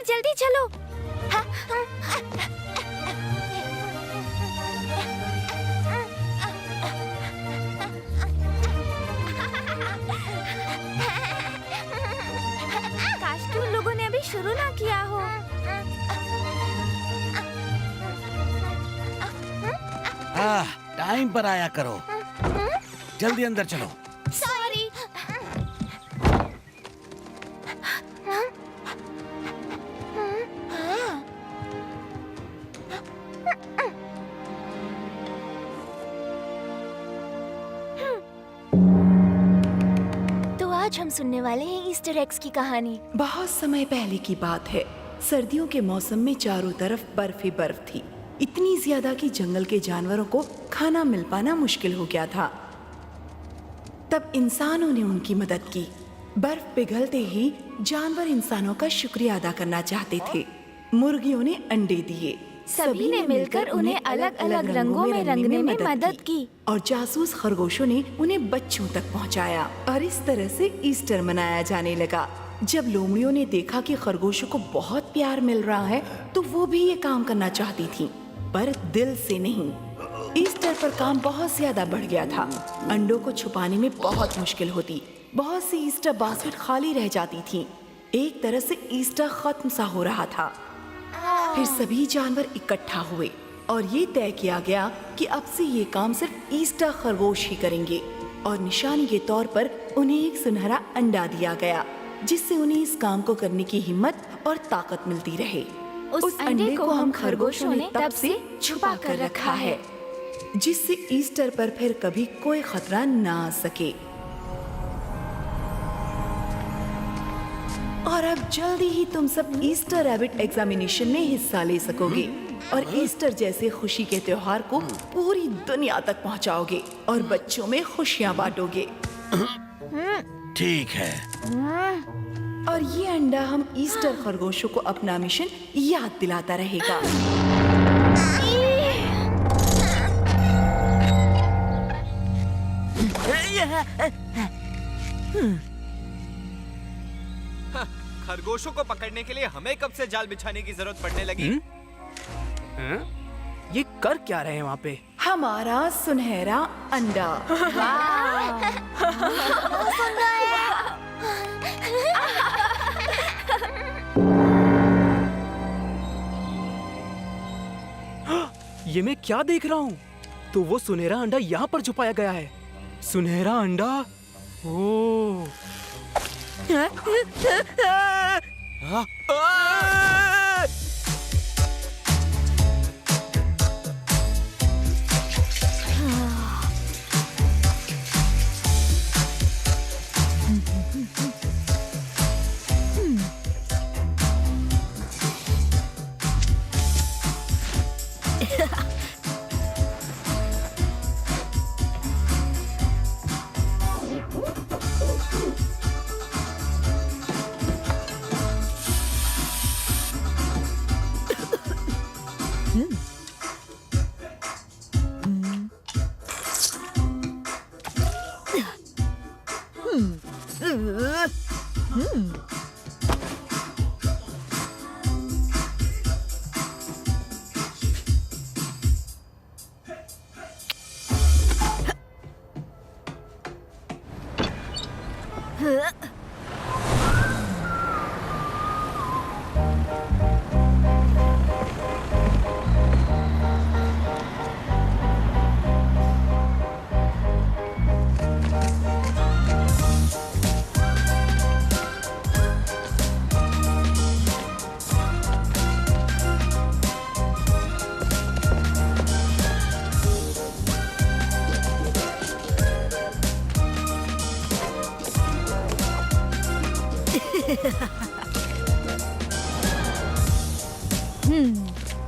जल्दी चलो। काश तुम लोगों ने अभी शुरू ना किया हो। टाइम पर आया करो। जल्दी अंदर चलो। सॉरी। तो आज हम सुनने वाले हैं ईस्टर एग्स की कहानी। बहुत समय पहले की बात है। सर्दियों के मौसम में चारों तरफ बर्फ ही बर्फ थी। इतनी ज्यादा कि जंगल के जानवरों को खाना मिल पाना मुश्किल हो गया था। तब इंसानों ने उनकी मदद की। बर्फ पिघलते ही जानवर इंसानों का शुक्रिया अदा करना चाहते थे। मुर्गियों ने अंडे दिए। सभी ने मिलकर उन्हें अलग अलग रंगों में रंगने में मदद की। और जासूस खरगोशों ने उन्हें बच्चों तक पहुंचाया। और इस तरह से ईस्टर मनाया जाने लगा। जब लोमड़ियों ने देखा कि खरगोशों को बहुत प्यार मिल रहा है तो वो भी ये काम करना चाहती थी, पर दिल से नहीं। ईस्टर पर काम बहुत ज्यादा बढ़ गया था। अंडों को छुपाने में बहुत मुश्किल होती। बहुत सी ईस्टर बास्केट खाली रह जाती थी। एक तरह से ईस्टर खत्म सा हो रहा था। फिर सभी जानवर इकट्ठा हुए और ये तय किया गया कि अब से ये काम सिर्फ ईस्टर खरगोश ही करेंगे। और निशानी के तौर पर उन्हें एक सुनहरा अंडा दिया गया, जिससे उन्हें इस काम को करने की हिम्मत और ताकत मिलती रहे। उस अंडे को हम खरगोशों ने तब से छुपा कर रखा है, जिससे ईस्टर पर फिर कभी कोई खतरा ना आ सके। और अब जल्दी ही तुम सब ईस्टर रैबिट एग्जामिनेशन में हिस्सा ले सकोगे और ईस्टर जैसे खुशी के त्योहार को पूरी दुनिया तक पहुंचाओगे और बच्चों में खुशियां बांटोगे। ठीक है। और ये अंडा हम ईस्टर खरगोशों को अपना मिशन याद दिलाता रहेगा। खरगोशों को पकड़ने के लिए हमें कब से जाल बिछाने की जरूरत पड़ने लगी? ये कर क्या रहे हैं वहाँ पे? हमारा सुनहरा अंडा। ये मैं क्या देख रहा हूँ? तो वो सुनहरा अंडा यहाँ पर छुपाया गया है। सुनहरा अंडा। ओह।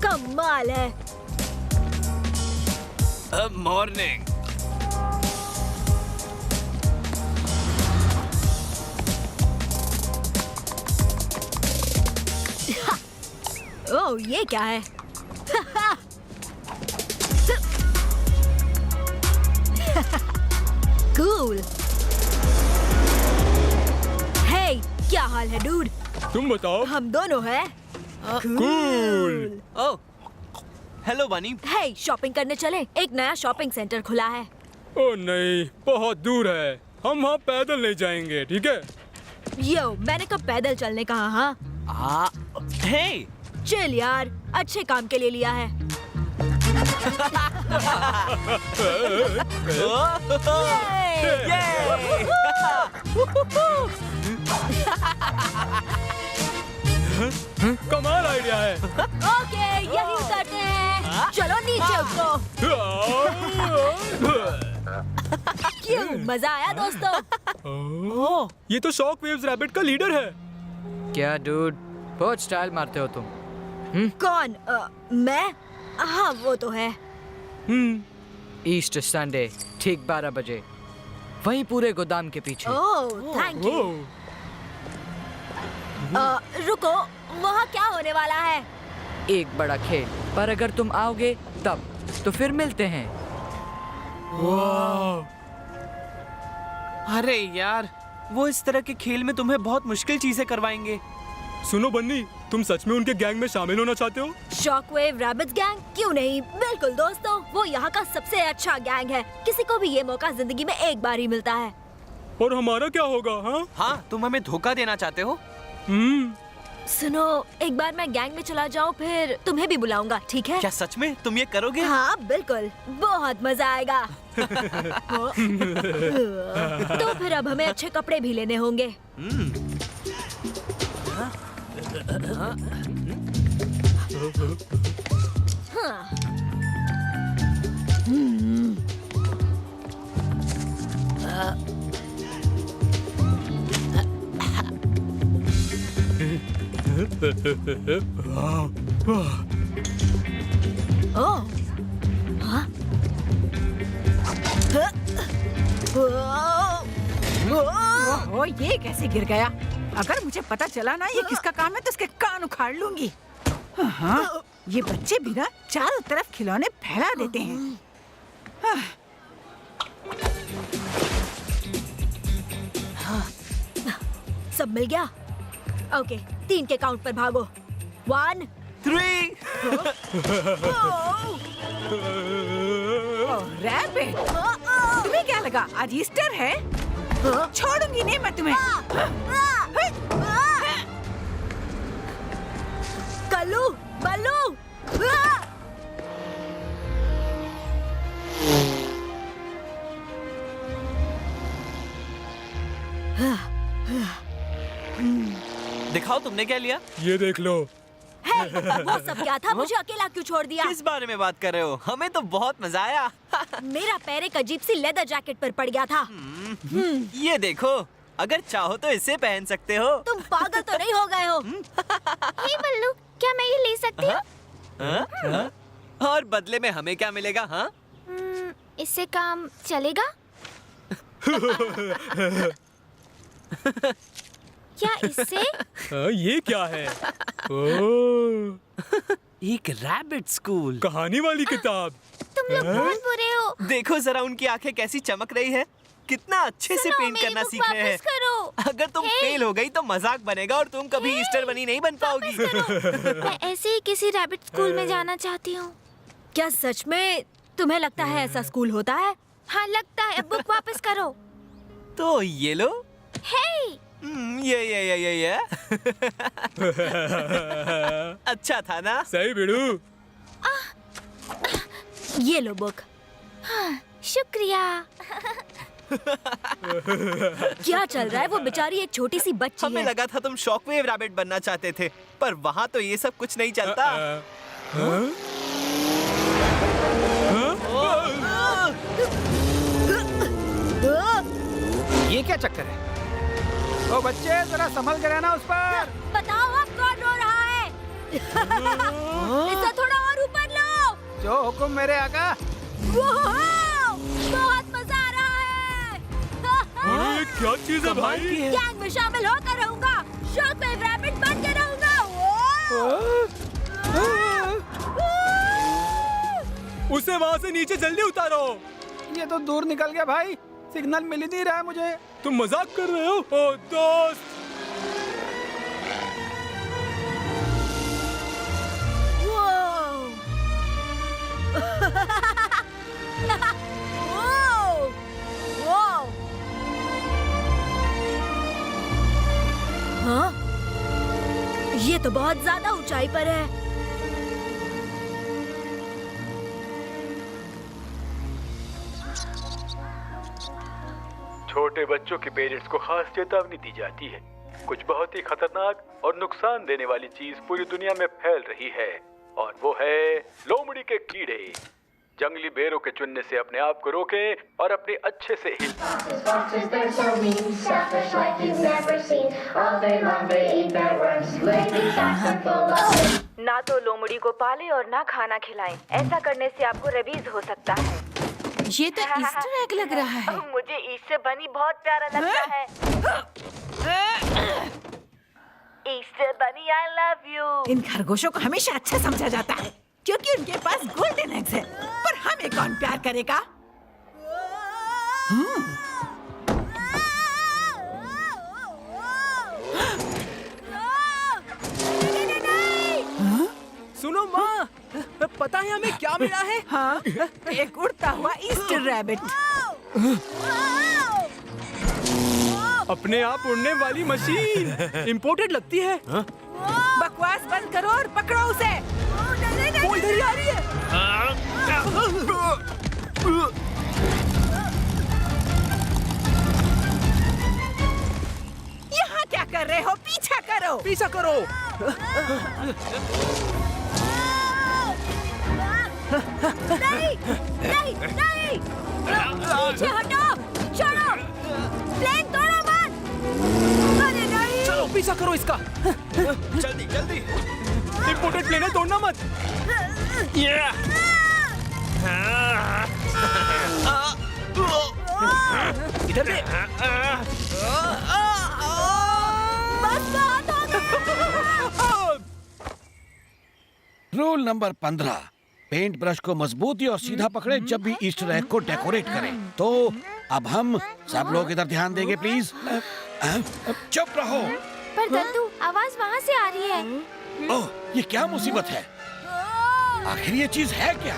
कमाल है। मॉर्निंग। ओह, ये क्या है? कूल। हे, क्या हाल है डूड? तुम बताओ। हम दोनों हैं। कूल। ओह, हेलो बनी। हे, शॉपिंग करने चले। एक नया शॉपिंग सेंटर खुला है। ओ नहीं, बहुत दूर है, हम वहाँ पैदल नहीं जाएंगे, ठीक है? यो, मैंने कब पैदल चलने कहा? हाँ, हे, चिल यार, अच्छे काम के लिए लिया है। कमाल आइडिया है। ओके, यही करते हैं। चलो नीचे उतरो। क्यों, मजा आया दोस्तों? ओह, ये तो शॉक वेव्स रैबिट का लीडर है। क्या डूड, बहुत स्टाइल मारते हो तुम। कौन? मैं? हाँ, वो तो है। ईस्टर संडे ठीक 12 बजे, वहीं पूरे गोदाम के पीछे। ओह, थैंक यू। रुको, वहाँ क्या होने वाला है? एक बड़ा खेल, पर अगर तुम आओगे तब तो फिर मिलते हैं। अरे यार, वो इस तरह के खेल में तुम्हें बहुत मुश्किल चीजें करवाएंगे। सुनो बन्नी, तुम सच में उनके गैंग में शामिल होना चाहते हो? Shockwave rabbits gang? क्यों नहीं, बिल्कुल दोस्तों, वो यहाँ का सबसे अच्छा गैंग है। किसी को भी ये मौका जिंदगी में एक बार ही मिलता है। और हमारा क्या होगा? हाँ हाँ, तुम हमें धोखा देना चाहते हो? सुनो, एक बार मैं गैंग में चला जाऊँ, फिर तुम्हें भी बुलाऊंगा, ठीक है? क्या सच में तुम ये करोगे? हाँ बिल्कुल, बहुत मजा आएगा। तो फिर अब हमें अच्छे कपड़े भी लेने होंगे। हाँ। ओह, हाँ? ओह, ये कैसे गिर गया? अगर मुझे पता चला ना ये किसका काम है तो इसके कान उखाड़ लूंगी। हाँ, ये बच्चे भी ना चारों तरफ खिलौने फैला देते हैं। सब मिल गया? ओके, 3 के काउंट पर भागो। 1 3 रैबिट, तुम्हें क्या लगा आज ईस्टर है? छोड़ूंगी नहीं मैं तुम्हें। कल्लू, बल्लू। दिखाओ तुमने क्या लिया? ये देख लो। हे, वो सब क्या था? मुझे अकेला क्यों छोड़ दिया? किस बारे में बात कर रहे हो? हमें तो बहुत मजा आया। मेरा पैर एक अजीब सी लेदर जैकेट पर पड़ गया था। ये देखो, अगर चाहो तो इसे पहन सकते हो। तुम पागल तो नहीं हो गए हो? हे बल्लू, क्या मैं ये ले सकती हूँ? हाँ? और बदले में हमें क्या मिलेगा? हाँ, इससे काम चलेगा? क्या इससे? ये क्या है? ओह, एक रैबिट स्कूल। कहानी वाली किताब। तुम लोग बहुत बुरे हो। देखो जरा उनकी आंखें कैसी चमक रही है। कितना अच्छे से सुनो, पेंट मेरी करना बुक सीख रहे हैं। वापस करो। अगर तुम हे! फेल हो गई तो मजाक बनेगा और तुम कभी ईस्टर बनी नहीं बन पाओगी। मैं ऐसे ही किसी रैबिट स्कूल में जाना चाहती हूँ। क्या सच में तुम्हें लगता है ऐसा स्कूल होता है? हाँ लगता है। अब बुक वापस करो। तो ये लो। हे! ये अच्छा था ना? सही बिड़ू। ये लो बुक। शुक्रिया। क्या चल रहा है? वो बेचारी एक छोटी सी बच्ची हमें है। लगा था तुम शॉकवेव रैबिट बनना चाहते थे, पर वहाँ तो ये सब कुछ नहीं चलता। ये क्या चक्कर है? ओ बच्चे, जरा संभल के रहना उस पर। बताओ अब कौन रो रहा है? इसे थोड़ा और ऊपर लो। जो हुक्म मेरे आका। बहुत मजा आ रहा है। अरे क्या चीज है भाई? गैंग में शामिल होकर रहूंगा। शॉकवेव रैबिट बन के रहूंगा। उसे वहाँ से नीचे जल्दी उतारो। ये तो दूर निकल गया भाई, सिग्नल मिल ही नहीं रहा है मुझे। तुम मजाक कर रहे हो? ओ दोस्त। हाँ? ये तो बहुत ज्यादा ऊंचाई पर है। छोटे बच्चों के पेरेंट्स को खास चेतावनी दी जाती है। कुछ बहुत ही खतरनाक और नुकसान देने वाली चीज पूरी दुनिया में फैल रही है और वो है लोमड़ी के कीड़े। जंगली बेरों के चुनने से अपने आप को रोकें और अपने अच्छे से ना तो लोमड़ी को पाले और ना खाना खिलाएं। ऐसा करने से आपको रेबीज हो सकता है। ये तो ईस्टर एग लग रहा है। मुझे ईस्टर बनी बहुत प्यारा लगता है। ईस्टर बनी आई लव यू। इन खरगोशों को हमेशा अच्छा समझा जाता है क्योंकि उनके पास गोल्डन एग्स है। पर हमें कौन प्यार करेगा? सुनो माँ, पता है हमें क्या मिला है? हाँ, एक उड़ता हुआ ईस्टर रैबिट। अपने आप उड़ने वाली मशीन इंपोर्टेड लगती है। बकवास बंद करो और पकड़ो उसे। वो इधर ही आ रही है। यहाँ क्या कर रहे हो? पीछा करो। पीछा करो। नहीं, नहीं, नहीं! पीछे हटो! छोड़ो! प्लेन तोड़ो मत! अरे नहीं! चलो पीछा करो इसका। जल्दी जल्दी। इंपोर्टेड प्लेन है, तोड़ना मत। इधर दे। बस बहुत हो गया! रूल नंबर 15, पेंट ब्रश को मजबूती और सीधा पकड़े जब भी ईस्टर एग को डेकोरेट करें। तो अब हम सब लोग इधर ध्यान देंगे प्लीज। चुप रहो। पर दद्दू, आवाज वहाँ से आ रही है। ओह, ये क्या मुसीबत है? आखिर ये चीज है क्या?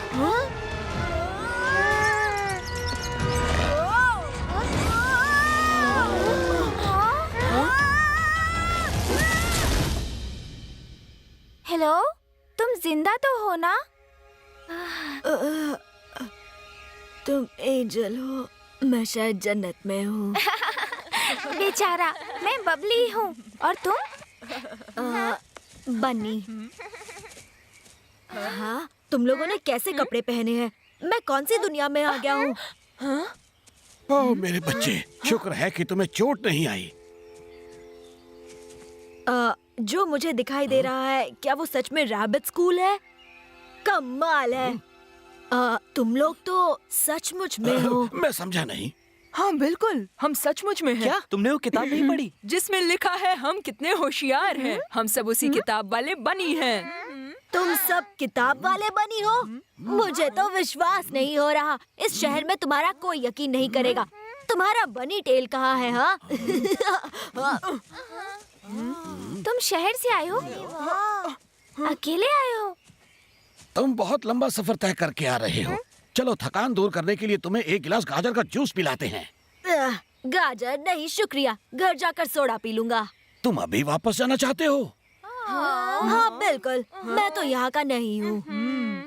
हेलो, तुम जिंदा तो हो ना? तुम एंजल हो, मैं शायद जन्नत में हूँ। बेचारा, मैं बबली हूँ। और तुम? बन्नी। हाँ, तुम लोगों ने कैसे कपड़े पहने हैं? मैं कौन सी दुनिया में आ गया हूँ? ओह मेरे बच्चे, शुक्र है कि तुम्हें चोट नहीं आई। जो मुझे दिखाई दे रहा है, क्या वो सच में रैबिट स्कूल है? कमाल है। तुम लोग तो सचमुच में हो। मैं समझा नहीं। हाँ बिल्कुल, हम सचमुच में हैं। क्या तुमने वो किताब नहीं पढ़ी जिसमें लिखा है हम कितने होशियार हैं? हम सब उसी किताब वाले बनी हैं। तुम सब किताब वाले बनी हो? मुझे तो विश्वास नहीं हो रहा। इस शहर में तुम्हारा कोई यकीन नहीं करेगा। तुम्हारा बनी टेल कहाँ है? हाँ? तुम शहर से आए हो? अकेले आए हो? तुम बहुत लंबा सफर तय करके आ रहे हो। चलो थकान दूर करने के लिए तुम्हें एक गिलास गाजर का जूस पिलाते हैं। गाजर नहीं शुक्रिया, घर जाकर सोडा पी लूंगा। तुम अभी वापस जाना चाहते हो? हाँ बिल्कुल, मैं तो यहाँ का नहीं हूँ।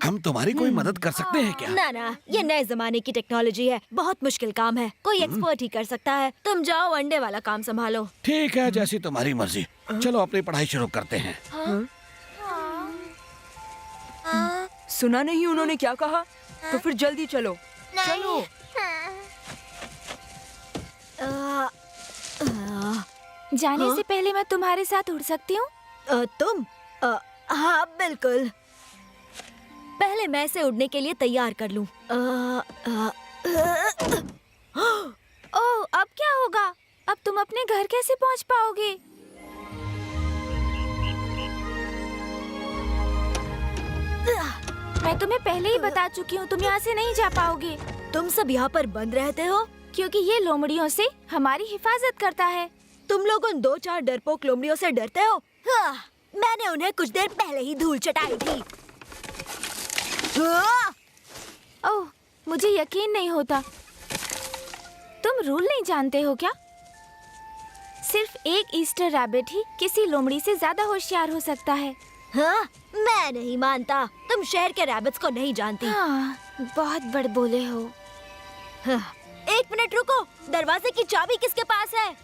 हम तुम्हारी कोई मदद कर सकते हैं क्या? ना ना, ये नए जमाने की टेक्नोलॉजी है, बहुत मुश्किल काम है, कोई एक्सपर्ट ही कर सकता है। तुम जाओ अंडे वाला काम संभालो। ठीक है, जैसी तुम्हारी मर्जी। चलो अपनी पढ़ाई शुरू करते हैं। सुना नहीं उन्होंने क्या कहा? तो फिर जल्दी चलो। चलो। जाने से पहले मैं तुम्हारे साथ उड़ सकती हूँ? तुम? हाँ बिल्कुल। पहले मैं इसे उड़ने के लिए तैयार कर लूं। ओह, अब क्या होगा? अब तुम अपने घर कैसे पहुँच पाओगे? मैं तुम्हें पहले ही बता चुकी हूँ, तुम यहाँ से नहीं जा पाओगे। तुम सब यहाँ पर बंद रहते हो क्योंकि ये लोमड़ियों से हमारी हिफाजत करता है। तुम लोग उन 2-4 डरपोक लोमड़ियों से डरते हो? हाँ, मैंने उन्हें कुछ देर पहले ही धूल चटाई थी। ओह, मुझे यकीन नहीं होता। तुम रूल नहीं जानते हो क्या? सिर्फ एक ईस्टर रैबिट ही किसी लोमड़ी से ज्यादा होशियार हो सकता है। हाँ, मैं नहीं मानता। तुम शहर के रैबिट्स को नहीं जानती। हाँ, बहुत बड़ बोले हो। हाँ, एक मिनट रुको, दरवाजे की चाबी किसके पास है?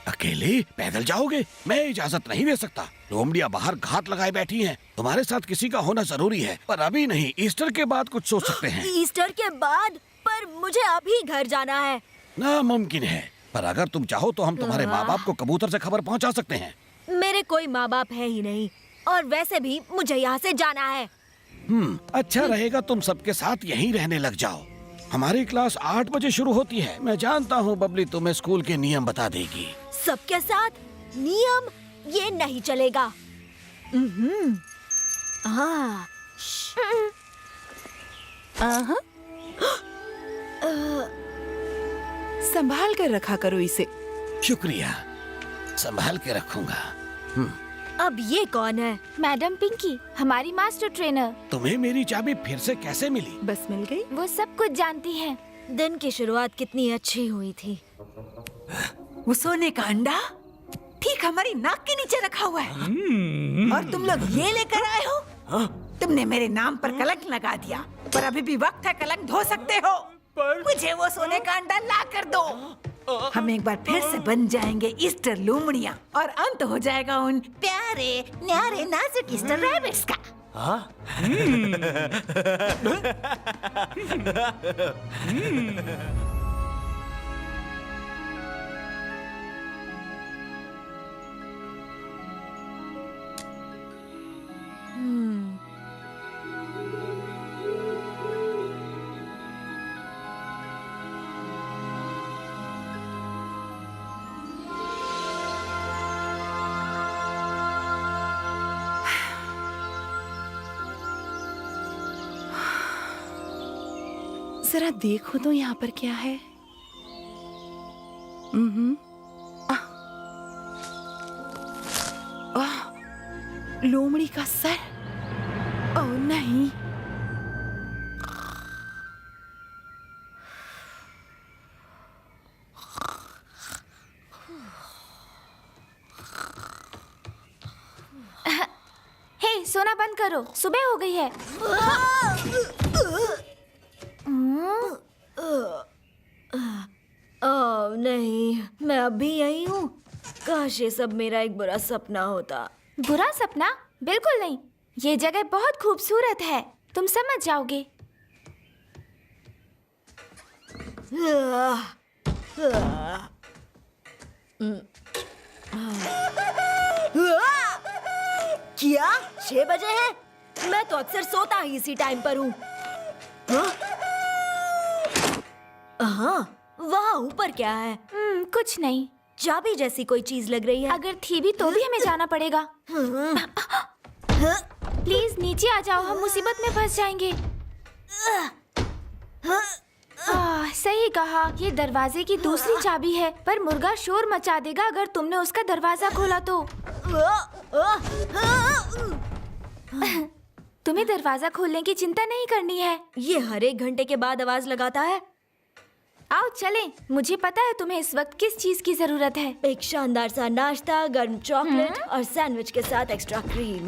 अकेले पैदल जाओगे? मैं इजाजत नहीं दे सकता। लोमड़ियाँ बाहर घात लगाए बैठी हैं। तुम्हारे साथ किसी का होना जरूरी है, पर अभी नहीं। ईस्टर के बाद कुछ सोच सकते हैं। ईस्टर के बाद? पर मुझे अभी घर जाना है। नामुमकिन है, पर अगर तुम चाहो तो हम तुम्हारे माँ बाप को कबूतर से खबर पहुँचा सकते हैं। मेरे कोई माँ बाप है ही नहीं, और वैसे भी मुझे यहाँ से जाना है। अच्छा रहेगा तुम सबके साथ यहीं रहने लग जाओ। हमारी क्लास 8 बजे शुरू होती है। मैं जानता हूँ बबली तुम्हें स्कूल के नियम बता देगी। सबके साथ नियम? ये नहीं चलेगा। हाँ। संभाल कर रखा करो इसे। शुक्रिया, संभाल के रखूंगा। अब ये कौन है? मैडम पिंकी, हमारी मास्टर ट्रेनर। तुम्हें मेरी चाबी फिर से कैसे मिली? बस मिल गई। वो सब कुछ जानती है। दिन की शुरुआत कितनी अच्छी हुई थी। वो सोने का अंडा ठीक हमारी नाक के नीचे रखा हुआ है, और तुम लोग ये लेकर आए हो। तुमने मेरे नाम पर कलंक लगा दिया, पर अभी भी वक्त है कलंक धो सकते हो। मुझे वो सोने का अंडा ला कर दो। हम एक बार फिर से बन जाएंगे ईस्टर लोमड़ियाँ, और अंत हो जाएगा उन प्यारे न्यारे नाजुक ईस्टर रैबिट्स का। जरा देखो तो यहाँ पर क्या है। लोमड़ी का सर। ओह नहीं। हे, सोना बंद करो, सुबह हो गई है। ओह नहीं, मैं अभी यही हूँ। काश ये सब मेरा एक बुरा सपना होता। बुरा सपना? बिल्कुल नहीं, ये जगह बहुत खूबसूरत है, तुम समझ जाओगे। क्या 6 बजे है? मैं तो अक्सर सोता ही इसी टाइम पर हूँ। हाँ, वहाँ ऊपर क्या है? कुछ नहीं। चाबी जैसी कोई चीज लग रही है। अगर थी भी तो भी हमें जाना पड़ेगा। प्लीज नीचे आ जाओ, हम मुसीबत में फंस जाएंगे। सही कहा, ये दरवाजे की दूसरी चाबी है, पर मुर्गा शोर मचा देगा अगर तुमने उसका दरवाजा खोला तो। तुम्हें दरवाजा खोलने की चिंता नहीं करनी है। ये हर 1 घंटे के बाद आवाज लगाता है। आओ चलें, मुझे पता है तुम्हें इस वक्त किस चीज की जरूरत है। एक शानदार सा नाश्ता, गर्म चॉकलेट और सैंडविच के साथ एक्स्ट्रा क्रीम।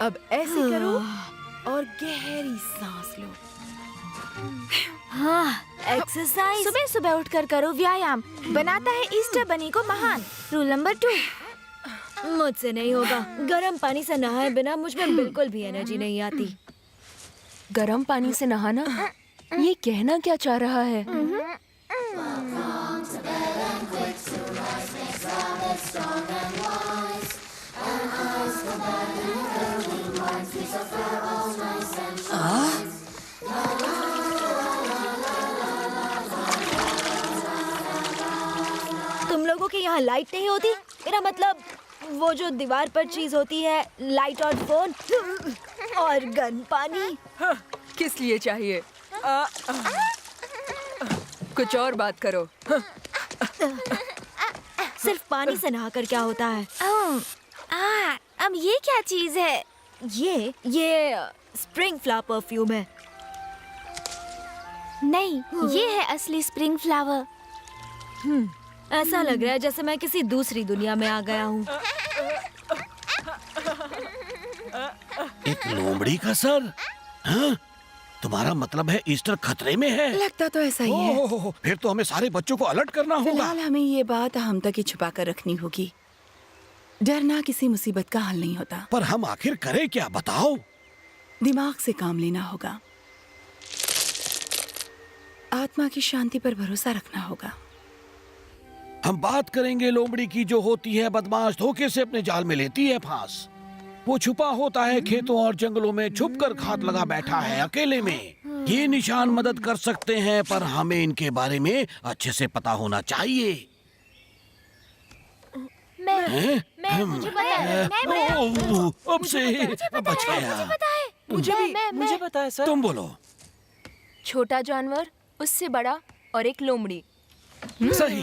अब ऐसे करो और गहरी सांस लो। हाँ, एक्सरसाइज सुबह सुबह उठकर करो व्यायाम, बनाता है ईस्टर बनी को महान। Rule number 2। मुझसे नहीं होगा। गर्म पानी से नहाए बिना मुझ में बिल्कुल भी एनर्जी नहीं आती। गर्म पानी से नहाना? ये कहना क्या चाह रहा है? तुम लोगों के यहाँ लाइट नहीं होती? मेरा मतलब वो जो दीवार पर चीज होती है, लाइट और फोन और गर्म पानी। हाँ, किस लिए चाहिए? कुछ और बात करो। सिर्फ पानी से नहाकर क्या होता है? अब ये क्या चीज है? ये स्प्रिंग फ्लावर परफ्यूम है। नहीं, ये है असली स्प्रिंग फ्लावर। ऐसा लग रहा है जैसे मैं किसी दूसरी दुनिया में आ गया हूँ। एक लोमड़ी का सर? हाँ? तुम्हारा मतलब है ईस्टर खतरे में है? लगता तो ऐसा ही है। ओह, फिर तो हमें सारे बच्चों को अलर्ट करना होगा। फिलहाल हमें ये बात हम तक ही छुपा कर रखनी होगी। डरना किसी मुसीबत का हल नहीं होता। पर हम आखिर करें क्या, बताओ? दिमाग से काम लेना होगा। आत्मा की शांति पर भरोसा रखना होगा। हम बात करेंगे लोमड़ी की, जो होती है बदमाश, धोखे से अपने जाल में लेती है फांस। वो छुपा होता है खेतों और जंगलों में, छुपकर घात लगा बैठा है अकेले में। ये निशान मदद कर सकते हैं, पर हमें इनके बारे में अच्छे से पता होना चाहिए। मुझे पता है। अब से बच गया। मुझे पता है सर। तुम बोलो। छोटा जानवर, उससे बड़ा और एक लोमड़ी। सही,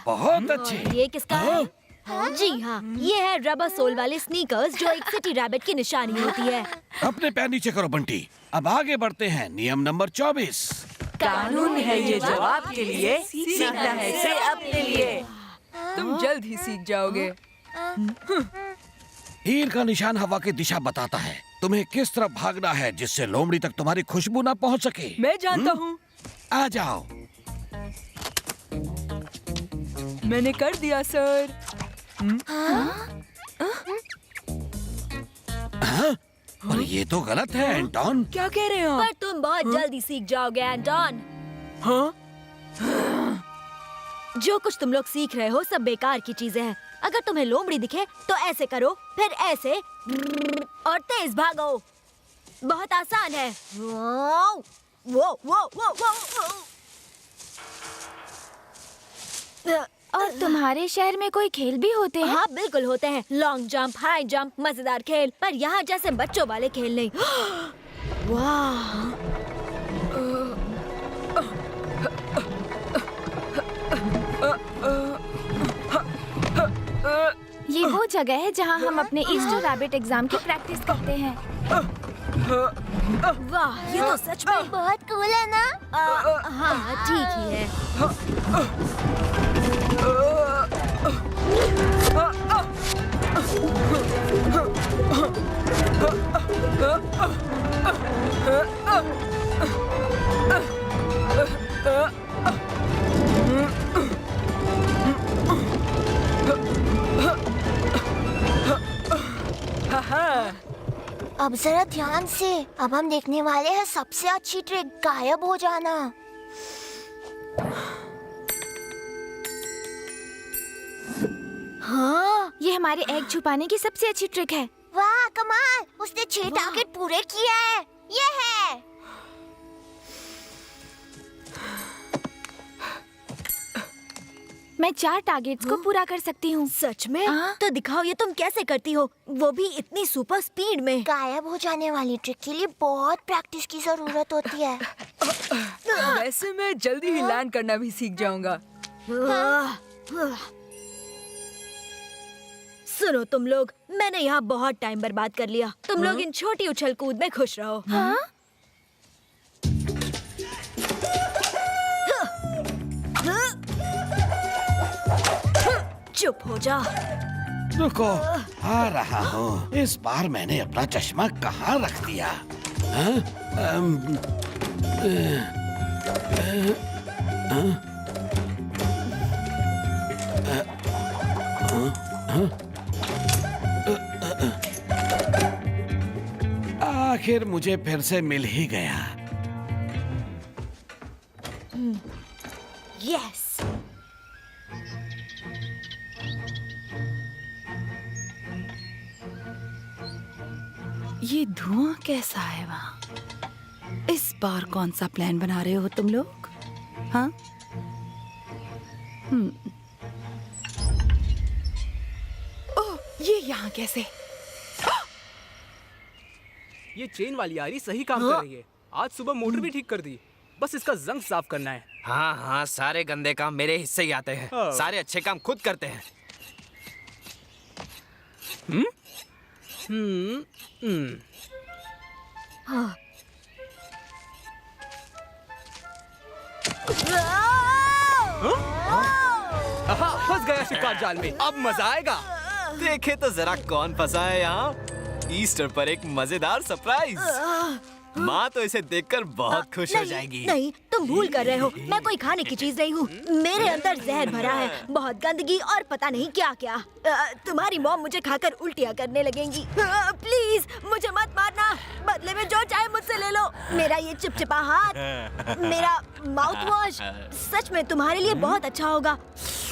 बहुत अच्छे। ये किसका है? जी हाँ, ये है रबर सोल वाले स्नीकर्स, जो एक सिटी रैबिट की निशानी होती है। अपने पैर नीचे करो बंटी। अब आगे बढ़ते हैं। नियम नंबर 24। कानून है ये जो आपके लिए, सीखना है इसे अपने लिए। तुम जल्द ही सीख जाओगे। तीर का निशान हवा की दिशा बताता है। तुम्हें किस तरफ भागना है जिससे लोमड़ी तक तुम्हारी खुशबू ना पहुंच सके। मैं जानता हूँ। आ जाओ। मैंने कर दिया सर। हाँ? पर ये तो गलत है एंटोन। क्या कह रहे हो? पर तुम बहुत जल्दी सीख जाओगे एंटोन। हाँ? जो कुछ तुम लोग सीख रहे हो सब बेकार की चीजें हैं। अगर तुम्हें लोमड़ी दिखे तो ऐसे करो, फिर ऐसे और तेज भागो। बहुत आसान है। वो वो वो वो वो। और तुम्हारे शहर में कोई खेल भी होते हैं? हाँ बिल्कुल होते हैं। लॉन्ग जंप, हाई जंप, मजेदार खेल, पर यहाँ जैसे बच्चों वाले खेल नहीं। वाह! ये वो जगह है जहाँ हम अपने ईस्टर रैबिट एग्जाम की प्रैक्टिस करते हैं। वाह, ये तो सच में बहुत कूल है ना? हाँ ठीक ही है। अब जरा ध्यान से। अब हम देखने वाले हैं सबसे अच्छी ट्रिक, गायब हो जाना। हाँ, ये हमारे एग छुपाने की सबसे अच्छी ट्रिक है। वाह कमाल! उसने 6 टारगेट पूरे किया है। ये है। मैं 4 टारगेट्स को पूरा कर सकती हूँ। सच में? तो दिखाओ ये तुम कैसे करती हो, वो भी इतनी सुपर स्पीड में। गायब हो जाने वाली ट्रिक के लिए बहुत प्रैक्टिस की जरूरत होती है। वैसे मैं जल्दी ही लैंड करना भी सीख जाऊंगा। सुनो तुम लोग, मैंने यहाँ बहुत टाइम बर्बाद कर लिया। तुम लोग इन छोटी उछल कूद में खुश रहो। हाँ? चुप हो जा। रुको, आ रहा हूँ। इस बार मैंने अपना चश्मा कहाँ रख दिया? हाँ? आखिर मुझे फिर से मिल ही गया। यस। ये धुआं कैसा है वहाँ? इस बार कौन सा प्लान बना रहे हो तुम लोग? हाँ? ओह, ये यहाँ कैसे? ये चेन वाली आरी सही काम कर रही है। आज सुबह मोटर भी ठीक कर दी, बस इसका जंग साफ करना है। हाँ हाँ, सारे गंदे काम मेरे हिस्से ही आते हैं। सारे अच्छे काम खुद करते हैं। हाँ। फंस गया शिकार जाल में। अब मजा आएगा। देखे तो जरा कौन फंसा है यहाँ। ईस्टर पर एक मजेदार सरप्राइज। माँ तो इसे देखकर बहुत खुश हो जाएगी। नहीं, तुम भूल कर रहे हो। मैं कोई खाने की चीज नहीं हूँ। मेरे अंदर जहर भरा है, बहुत गंदगी और पता नहीं क्या क्या। तुम्हारी मॉम मुझे खाकर उल्टियाँ करने लगेंगी। प्लीज मुझे मत मारना, बदले में जो चाहे मुझसे ले लो। मेरा ये चिपचिपा हाथ, मेरा माउथ वॉश सच में तुम्हारे लिए बहुत अच्छा होगा।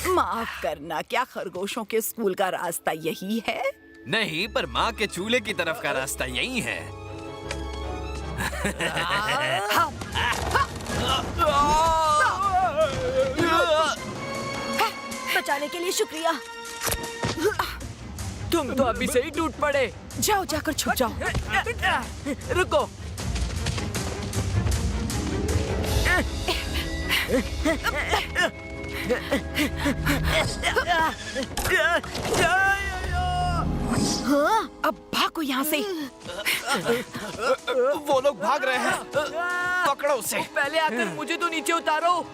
माफ करना, क्या खरगोशों के स्कूल का रास्ता यही है? नहीं, पर माँ के चूल्हे की तरफ का रास्ता यही है। बचाने के लिए शुक्रिया। तुम तो अभी से ही टूट पड़े। जाओ, जाकर छुप जाओ। रुको। अब भागो यहाँ से। वो लोग भाग रहे हैं। पकड़ो उसे। पहले आकर मुझे तो नीचे उतारो।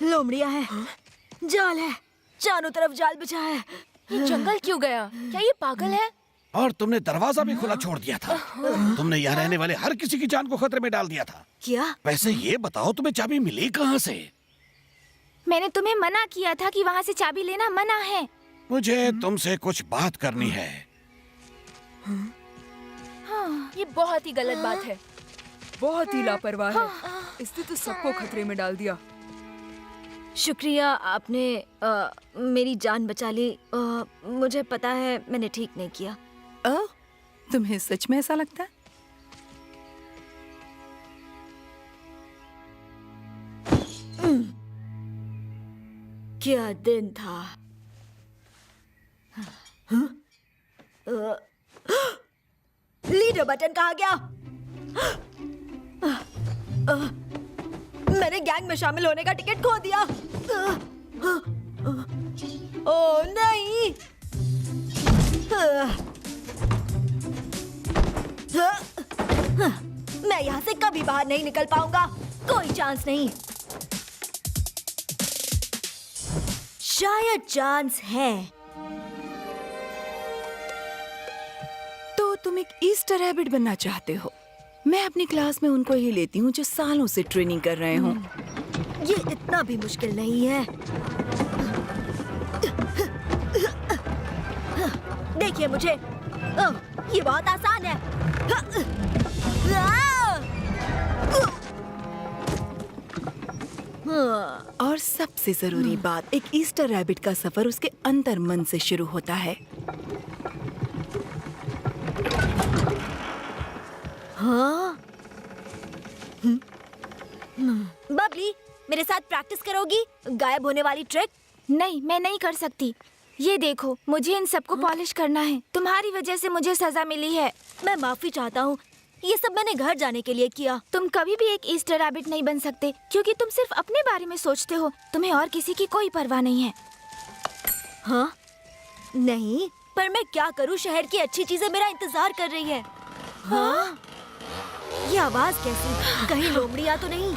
लोमड़िया है, जाल है, चारों तरफ जाल बिछा है। ये जंगल क्यों गया? क्या ये पागल है? और तुमने दरवाजा भी खुला छोड़ दिया था। तुमने यहाँ रहने वाले हर किसी की जान को खतरे में डाल दिया था। क्या? वैसे ये बताओ, तुम्हें चाबी मिली कहाँ से? मैंने तुम्हें मना किया था कि वहाँ से चाबी लेना मना है। मुझे तुमसे कुछ बात करनी है। ये बहुत ही गलत बात है। बहुत ही लापरवाह है। इसने तो सबको खतरे में डाल दिया। शुक्रिया, आपने मेरी जान बचा ली। मुझे पता है मैंने ठीक नहीं किया। तुम्हें सच में ऐसा लगता है? क्या दिन था। लीडर बटन कहाँ गया? मैंने गैंग में शामिल होने का टिकट खो दिया। ओह नहीं। मैं यहाँ से कभी बाहर नहीं निकल पाऊंगा। कोई चांस नहीं। शायद चांस है। तो तुम एक ईस्टर रैबिट बनना चाहते हो? मैं अपनी क्लास में उनको ही लेती हूँ जो सालों से ट्रेनिंग कर रहे हों। ये इतना भी मुश्किल नहीं है। देखिए मुझे, ये बहुत आसान है। और सबसे जरूरी बात, एक ईस्टर रैबिट का सफर उसके अंतर मन से शुरू होता है। हाँ? बबली, मेरे साथ प्रैक्टिस करोगी गायब होने वाली ट्रिक? नहीं, मैं नहीं कर सकती। ये देखो, मुझे इन सबको पॉलिश करना है। तुम्हारी वजह से मुझे सजा मिली है। मैं माफी चाहता हूँ। ये सब मैंने घर जाने के लिए किया। तुम कभी भी एक ईस्टर रैबिट नहीं बन सकते, क्योंकि तुम सिर्फ अपने बारे में सोचते हो। तुम्हें और किसी की कोई परवाह नहीं है। हाँ? नहीं, पर मैं क्या करूँ? शहर की अच्छी चीजें मेरा इंतजार कर रही है। हाँ? ये आवाज कैसी? कहीं लोमड़ियाँ तो नहीं?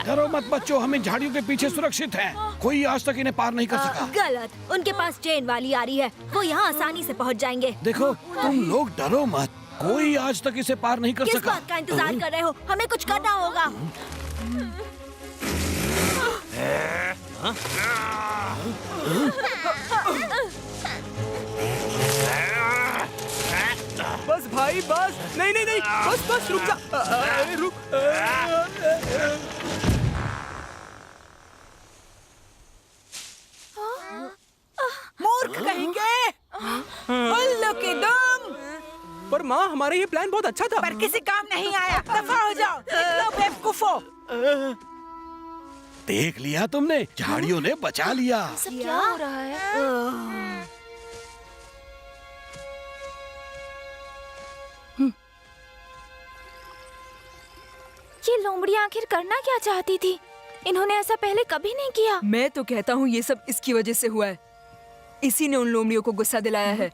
डरो मत बच्चों, हम इन झाड़ियों के पीछे सुरक्षित हैं। कोई आज तक इन्हें पार नहीं कर सका। गलत, उनके पास चेन वाली आ रही है। वो यहाँ आसानी से पहुँच जाएंगे। देखो, तुम लोग डरो मत, कोई आज तक इसे पार नहीं कर किस सका। बात का इंतजार कर रहे हो? हमें कुछ करना होगा। बस भाई बस। नहीं नहीं नहीं, बस बस रुक जा। रुक। मूर्ख कहेंगे। उल्लू की दुम। पर माँ, हमारा ये प्लान बहुत अच्छा था। पर किसी काम नहीं आया। दफा हो जाओ, लो बेवकूफो। देख लिया तुमने, झाड़ियों ने बचा लिया। सब क्या हो रहा है? ये लोमड़ी आखिर करना क्या चाहती थी? इन्होंने ऐसा पहले कभी नहीं किया। मैं तो कहता हूँ ये सब इसकी वजह से हुआ है। इसी ने उन लोमड़ियों को गुस्सा दिलाया है।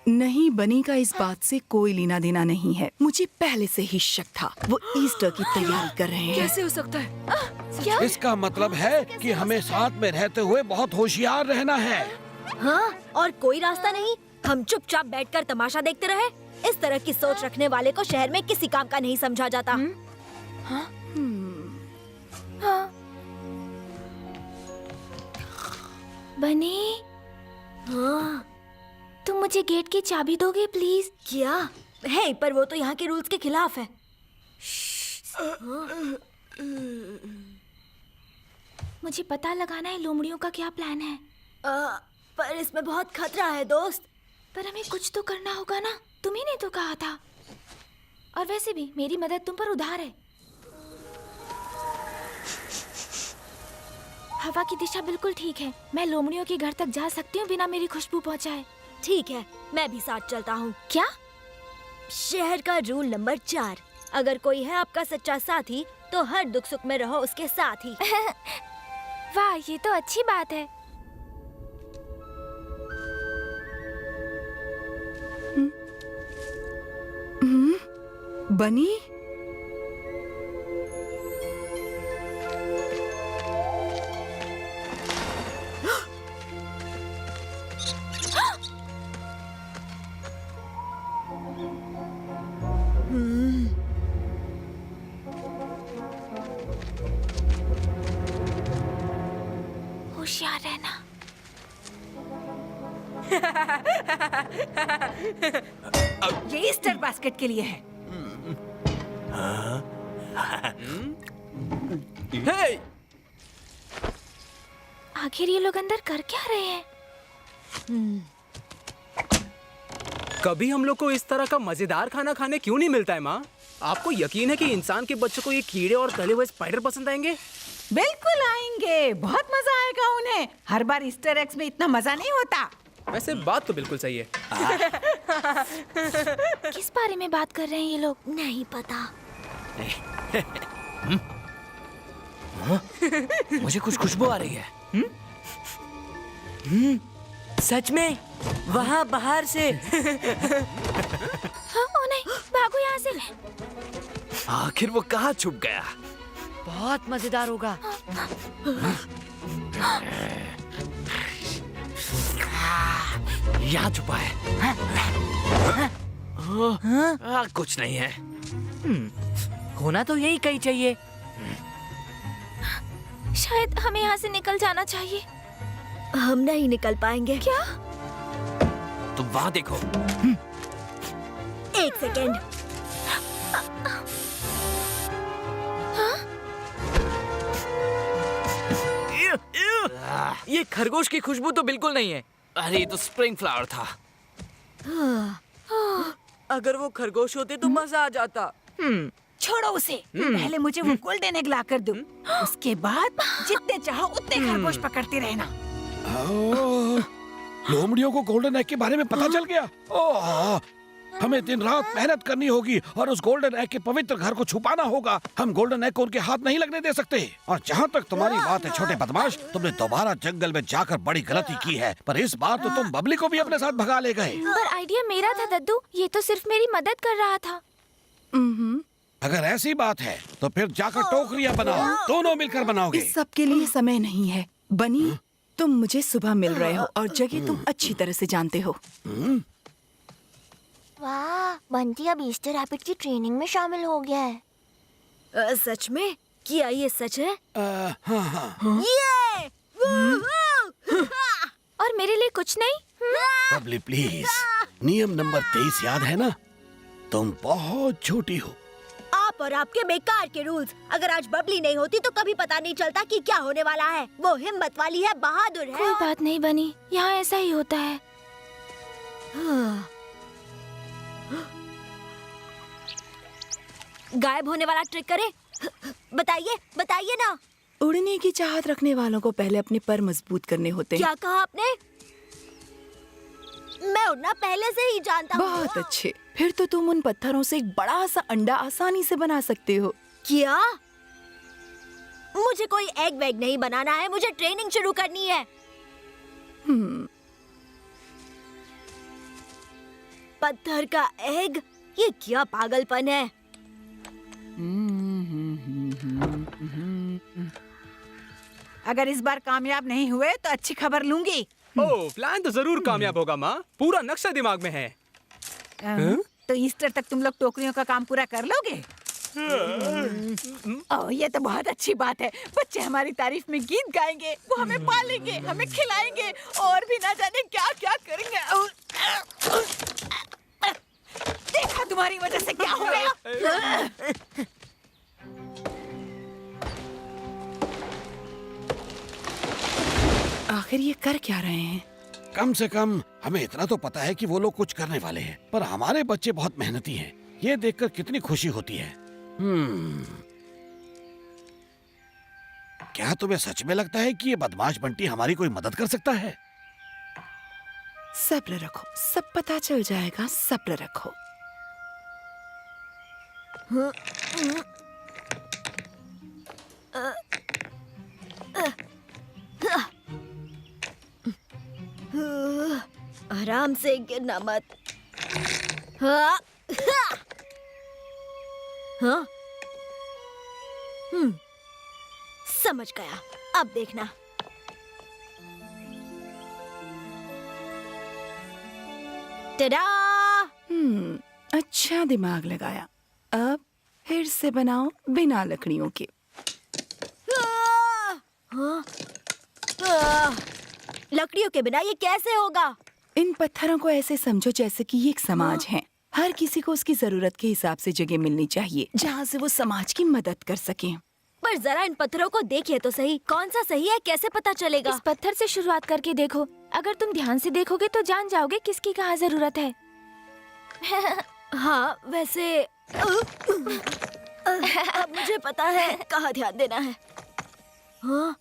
नहीं, बनी का इस बात से कोई लेना देना नहीं है। मुझे पहले से ही शक था। वो ईस्टर की तैयारी कर रहे हैं। कैसे हो सकता है? क्या? इसका मतलब है कि हमें साथ में रहते हुए बहुत होशियार रहना है। हाँ, और कोई रास्ता नहीं? हम चुपचाप बैठकर तमाशा देखते रहे? इस तरह की सोच रखने वाले को शहर में किसी काम का नहीं समझा जाता। हाँ। बनी, हाँ, तुम मुझे गेट की चाबी दोगे प्लीज? क्या है? पर वो तो यहाँ के रूल्स के खिलाफ है। मुझे पता लगाना है लोमड़ियों का क्या प्लान है। पर इसमें बहुत खतरा है दोस्त। पर हमें कुछ तो करना होगा ना, तुम्ही ने तो कहा था। और वैसे भी मेरी मदद तुम पर उधार है। हवा की दिशा बिल्कुल ठीक है। मैं लोमड़ियों के घर तक जा सकती हूँ बिना मेरी खुशबू पहुँचाए। ठीक है, मैं भी साथ चलता हूँ। क्या? शहर का रूल नंबर 4, अगर कोई है आपका सच्चा साथी तो हर दुख सुख में रहो उसके साथ ही। वाह, ये तो अच्छी बात है। बनी, होशियार रहना। ये ईस्टर बास्केट के लिए है। हे! आखिर ये लोग अंदर कर क्या रहे हैं? कभी हम लोग को इस तरह का मजेदार खाना खाने क्यों नहीं मिलता है माँ? आपको यकीन है कि इंसान के बच्चों को ये कीड़े और तले हुए स्पाइडर पसंद आएंगे? बिल्कुल आएंगे, बहुत मजा आएगा उन्हें। हर बार ईस्टर एग्स में इतना मजा नहीं होता। वैसे बात तो बिल्कुल सही है। किस बारे में बात कर रहे हैं ये लोग? नहीं पता। मुझे कुछ खुशबू आ रही है। सच में? वहाँ बाहर से। हाँ, ओ नहीं, भागो यहाँ से। आखिर वो कहाँ छुप गया? बहुत मजेदार होगा। यहाँ छुपा है। कुछ नहीं है। होना तो यही कहीं चाहिए। शायद हमें यहाँ से निकल जाना चाहिए। हम नहीं निकल पाएंगे। क्या? तुम वहाँ देखो। 1 सेकेंड। ये खरगोश की खुशबू तो बिल्कुल नहीं है। अरे ये तो स्प्रिंग फ्लावर था। अगर वो खरगोश होते तो मजा आ जाता। छोड़ो उसे। पहले मुझे वो गोल्डन एग ला कर दो। उसके बाद जितने चाहो उतने खरगोश पकड़ते रहना। लोमड़ियों को गोल्डन एग के बारे में पता चल गया। ओह, हमें दिन रात मेहनत करनी होगी और उस गोल्डन एग के पवित्र घर को छुपाना होगा। हम गोल्डन एग को उनके हाथ नहीं लगने दे सकते। और जहाँ तक तुम्हारी बात है छोटे बदमाश, तुमने दोबारा जंगल में जाकर बड़ी गलती की है। पर इस बार तो तुम बबली को भी अपने साथ भगा ले गए। पर आइडिया मेरा था दद्दू, ये तो सिर्फ मेरी मदद कर रहा था। अगर ऐसी बात है तो फिर जाकर टोकरियाँ बनाओ, दोनों मिलकर बनाओगे। इस सब के लिए समय नहीं है। बनी, तुम मुझे सुबह मिल रहे हो और जगह तुम अच्छी तरह से जानते हो। वाह, बंटी अब ईस्टर रैपिड की ट्रेनिंग में शामिल हो गया है। सच में? क्या ये सच है? हाँ। ये! और मेरे लिए कुछ नहीं? बबली प्लीज, नियम नंबर 23 याद है ना? तुम बहुत छोटी हो। आप और आपके बेकार के रूल्स। अगर आज बबली नहीं होती तो कभी पता नहीं चलता कि क्या होने वाला है। वो हिम्मत वाली है, बहादुर है। कोई बात नहीं बनी, यहाँ ऐसा ही होता है। गायब होने वाला ट्रिक करे? बताइए, बताइए ना। उड़ने की चाहत रखने वालों को पहले अपने पर मजबूत करने होते हैं। क्या कहा आपने? मैं उड़ना पहले से ही जानता हूँ। बहुत अच्छे। फिर तो तुम उन पत्थरों से एक बड़ा सा अंडा आसानी से बना सकते हो। क्या? मुझे कोई एग वैग नहीं बनाना है, मुझे ट्रेनिंग शुरू करनी है। पत्थर का एग? ये क्या पागलपन है? अगर इस बार कामयाब नहीं हुए तो अच्छी खबर लूंगी। ओह, प्लान तो जरूर कामयाब होगा माँ। पूरा नक्शा दिमाग में है। तो ईस्टर तक तुम लोग टोकरियों का काम पूरा कर लोगे? ओह, ये तो बहुत अच्छी बात है। बच्चे हमारी तारीफ में गीत गाएंगे, वो हमें पालेंगे, हमें खिलाएंगे और भी ना जाने क्या क्या करेंगे। देखा तुम्हारी वजह से क्या हो गया। आखिर ये कर क्या रहे हैं? कम से कम हमें इतना तो पता है कि वो लोग कुछ करने वाले हैं, पर हमारे बच्चे बहुत मेहनती हैं। ये देखकर कितनी खुशी होती है। क्या तुम्हें सच में लगता है कि ये बदमाश बंटी हमारी कोई मदद कर सकता है? सब्र रखो, सब पता चल जाएगा। सब्र रखो। आराम से गिरना मत। हाँ, हाँ, समझ गया। अब देखना। टडा! अच्छा दिमाग लगाया। अब फिर से बनाओ बिना लकड़ियों के। लकड़ियों के बिना ये कैसे होगा? इन पत्थरों को ऐसे समझो जैसे कि ये एक समाज है। हर किसी को उसकी जरूरत के हिसाब से जगह मिलनी चाहिए जहाँ से वो समाज की मदद कर सके। पर जरा इन पत्थरों को देखिए तो सही, कौन सा सही है कैसे पता चलेगा? इस पत्थर से शुरुआत करके देखो। अगर तुम ध्यान से देखोगे तो जान जाओगे किसकी कहाँ जरूरत है। हाँ, वैसे अब मुझे पता है कहाँ ध्यान देना है। हाँ?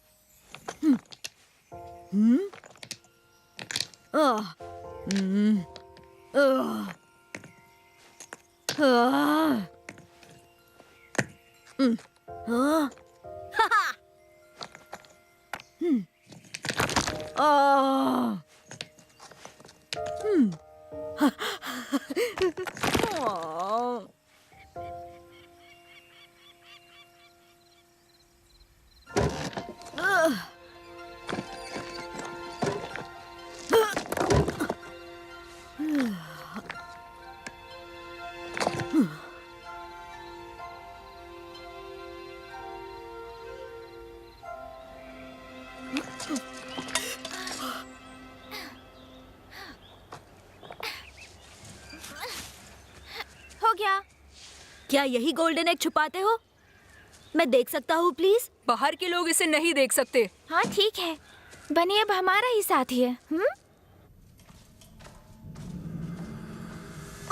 हो गया। क्या यही गोल्डन एग छुपाते हो? मैं देख सकता हूँ प्लीज? बाहर के लोग इसे नहीं देख सकते। हाँ ठीक है, बनी अब हमारा ही साथी है।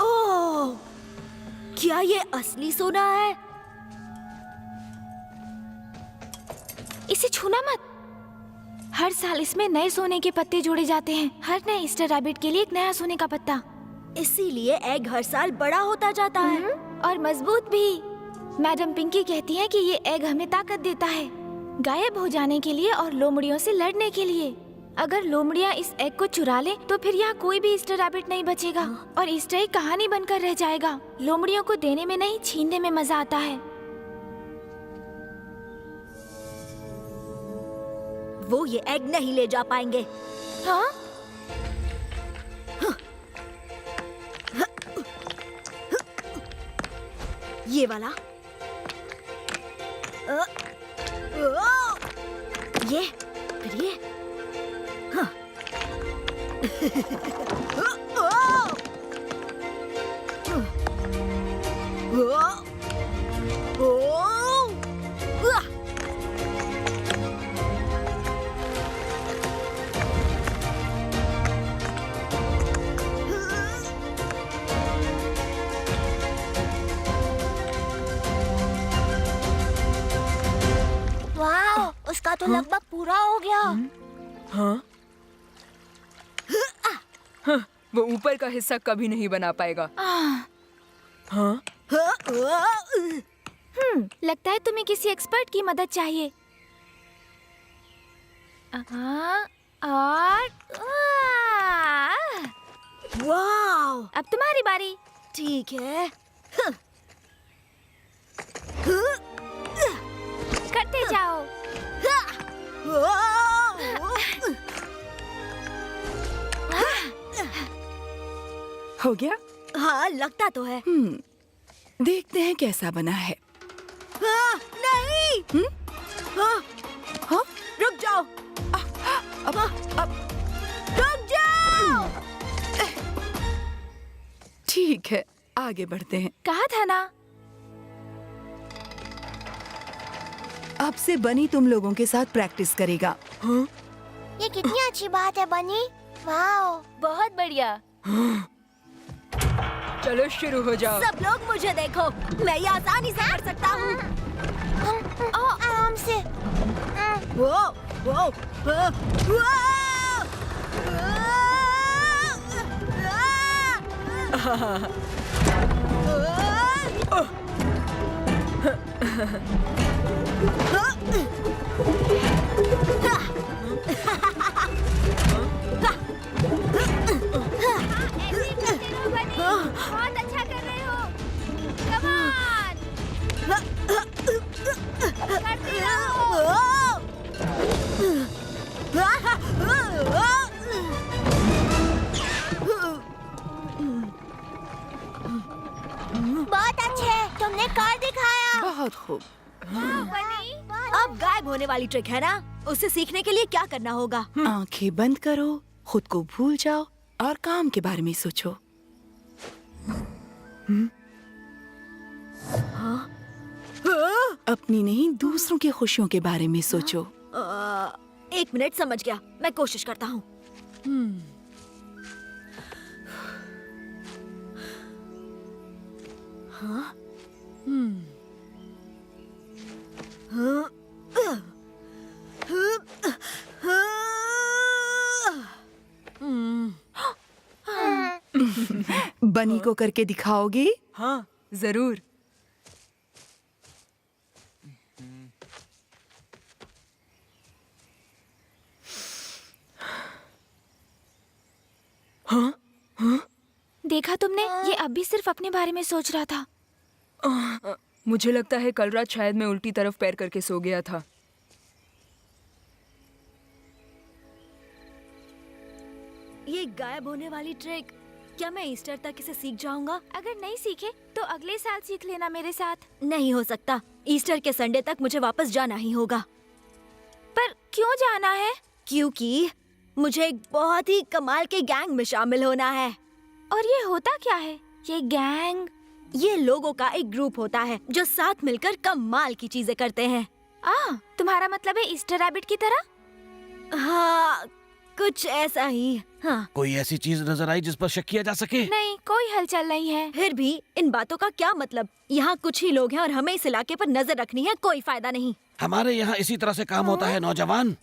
ओह, क्या ये असली सोना है? इसे छूना मत। हर साल इसमें नए सोने के पत्ते जोड़े जाते हैं। हर नए ईस्टर रैबिट के लिए एक नया सोने का पत्ता। इसीलिए एग हर साल बड़ा होता जाता है और मजबूत भी। मैडम पिंकी कहती है कि ये एग हमें ताकत देता है, गायब हो जाने के लिए और लोमड़ियों से लड़ने के लिए। अगर लोमड़ियाँ इस एग को चुरा ले तो फिर यहाँ कोई भी ईस्टर रैबिट नहीं बचेगा और ईस्टर एक कहानी बनकर रह जाएगा। लोमड़ियों को देने में नहीं, छीनने में मजा आता है। वो ये एग नहीं ले जा पाएंगे। हाँ? ये वाला, ये, फिर ये, हाँ। वाह, उसका तो लगभग पूरा हो गया। हाँ? वो ऊपर का हिस्सा कभी नहीं बना पाएगा। हाँ? लगता है तुम्हें किसी एक्सपर्ट की मदद चाहिए। और वाओ! अब तुम्हारी बारी। ठीक है। करते जाओ। हो गया? हाँ, लगता तो है। देखते हैं कैसा बना है। नहीं। हाँ? रुक जाओ। अब रुक जाओ। ठीक है, आगे बढ़ते हैं। कहा था ना। अब से बनी तुम लोगों के साथ प्रैक्टिस करेगा। ये कितनी अच्छी बात है बनी। वाओ, बहुत बढ़िया। चलो शुरू हो जाओ। सब लोग मुझे देखो, मैं ये आसानी से कर सकता हूँ। आराम से। वो, वो, वो, वो, बहुत अच्छा कर रहे हो। Come on! करते रहो। बहुत अच्छे, तुमने कर दिखाया। बहुत खूब। अब गायब होने वाली ट्रिक है ना, उसे सीखने के लिए क्या करना होगा? आंखें बंद करो, खुद को भूल जाओ और काम के बारे में सोचो। अपनी नहीं, दूसरों की खुशियों के बारे में सोचो। 1 मिनट, समझ गया, मैं कोशिश करता हूँ। बनी को करके दिखाओगी? हाँ, जरूर। देखा तुमने, ये अब भी सिर्फ अपने बारे में सोच रहा था। मुझे लगता है कल रात शायद मैं उल्टी तरफ पैर करके सो गया था। ये गायब होने वाली ट्रिक, क्या मैं ईस्टर तक इसे सीख जाऊंगा? अगर नहीं सीखे तो अगले साल सीख लेना मेरे साथ। नहीं हो सकता, ईस्टर के संडे तक मुझे वापस जाना ही होगा। पर क्यों जाना है? क्योंकि मुझे एक बहुत ही कमाल के गैंग में शामिल होना है। और ये होता क्या है, ये गैंग? ये लोगों का एक ग्रुप होता है जो साथ मिलकर कमाल की चीजें करते हैं। तुम्हारा मतलब है ईस्टर रैबिट की तरह? हाँ, कुछ ऐसा ही। हाँ। कोई ऐसी चीज नजर आई जिस पर शक किया जा सके? नहीं, कोई हलचल नहीं है। फिर भी इन बातों का क्या मतलब? यहाँ कुछ ही लोग हैं और हमें इस इलाके पर नजर रखनी है, कोई फायदा नहीं। हमारे यहाँ इसी तरह से काम होता है नौजवान।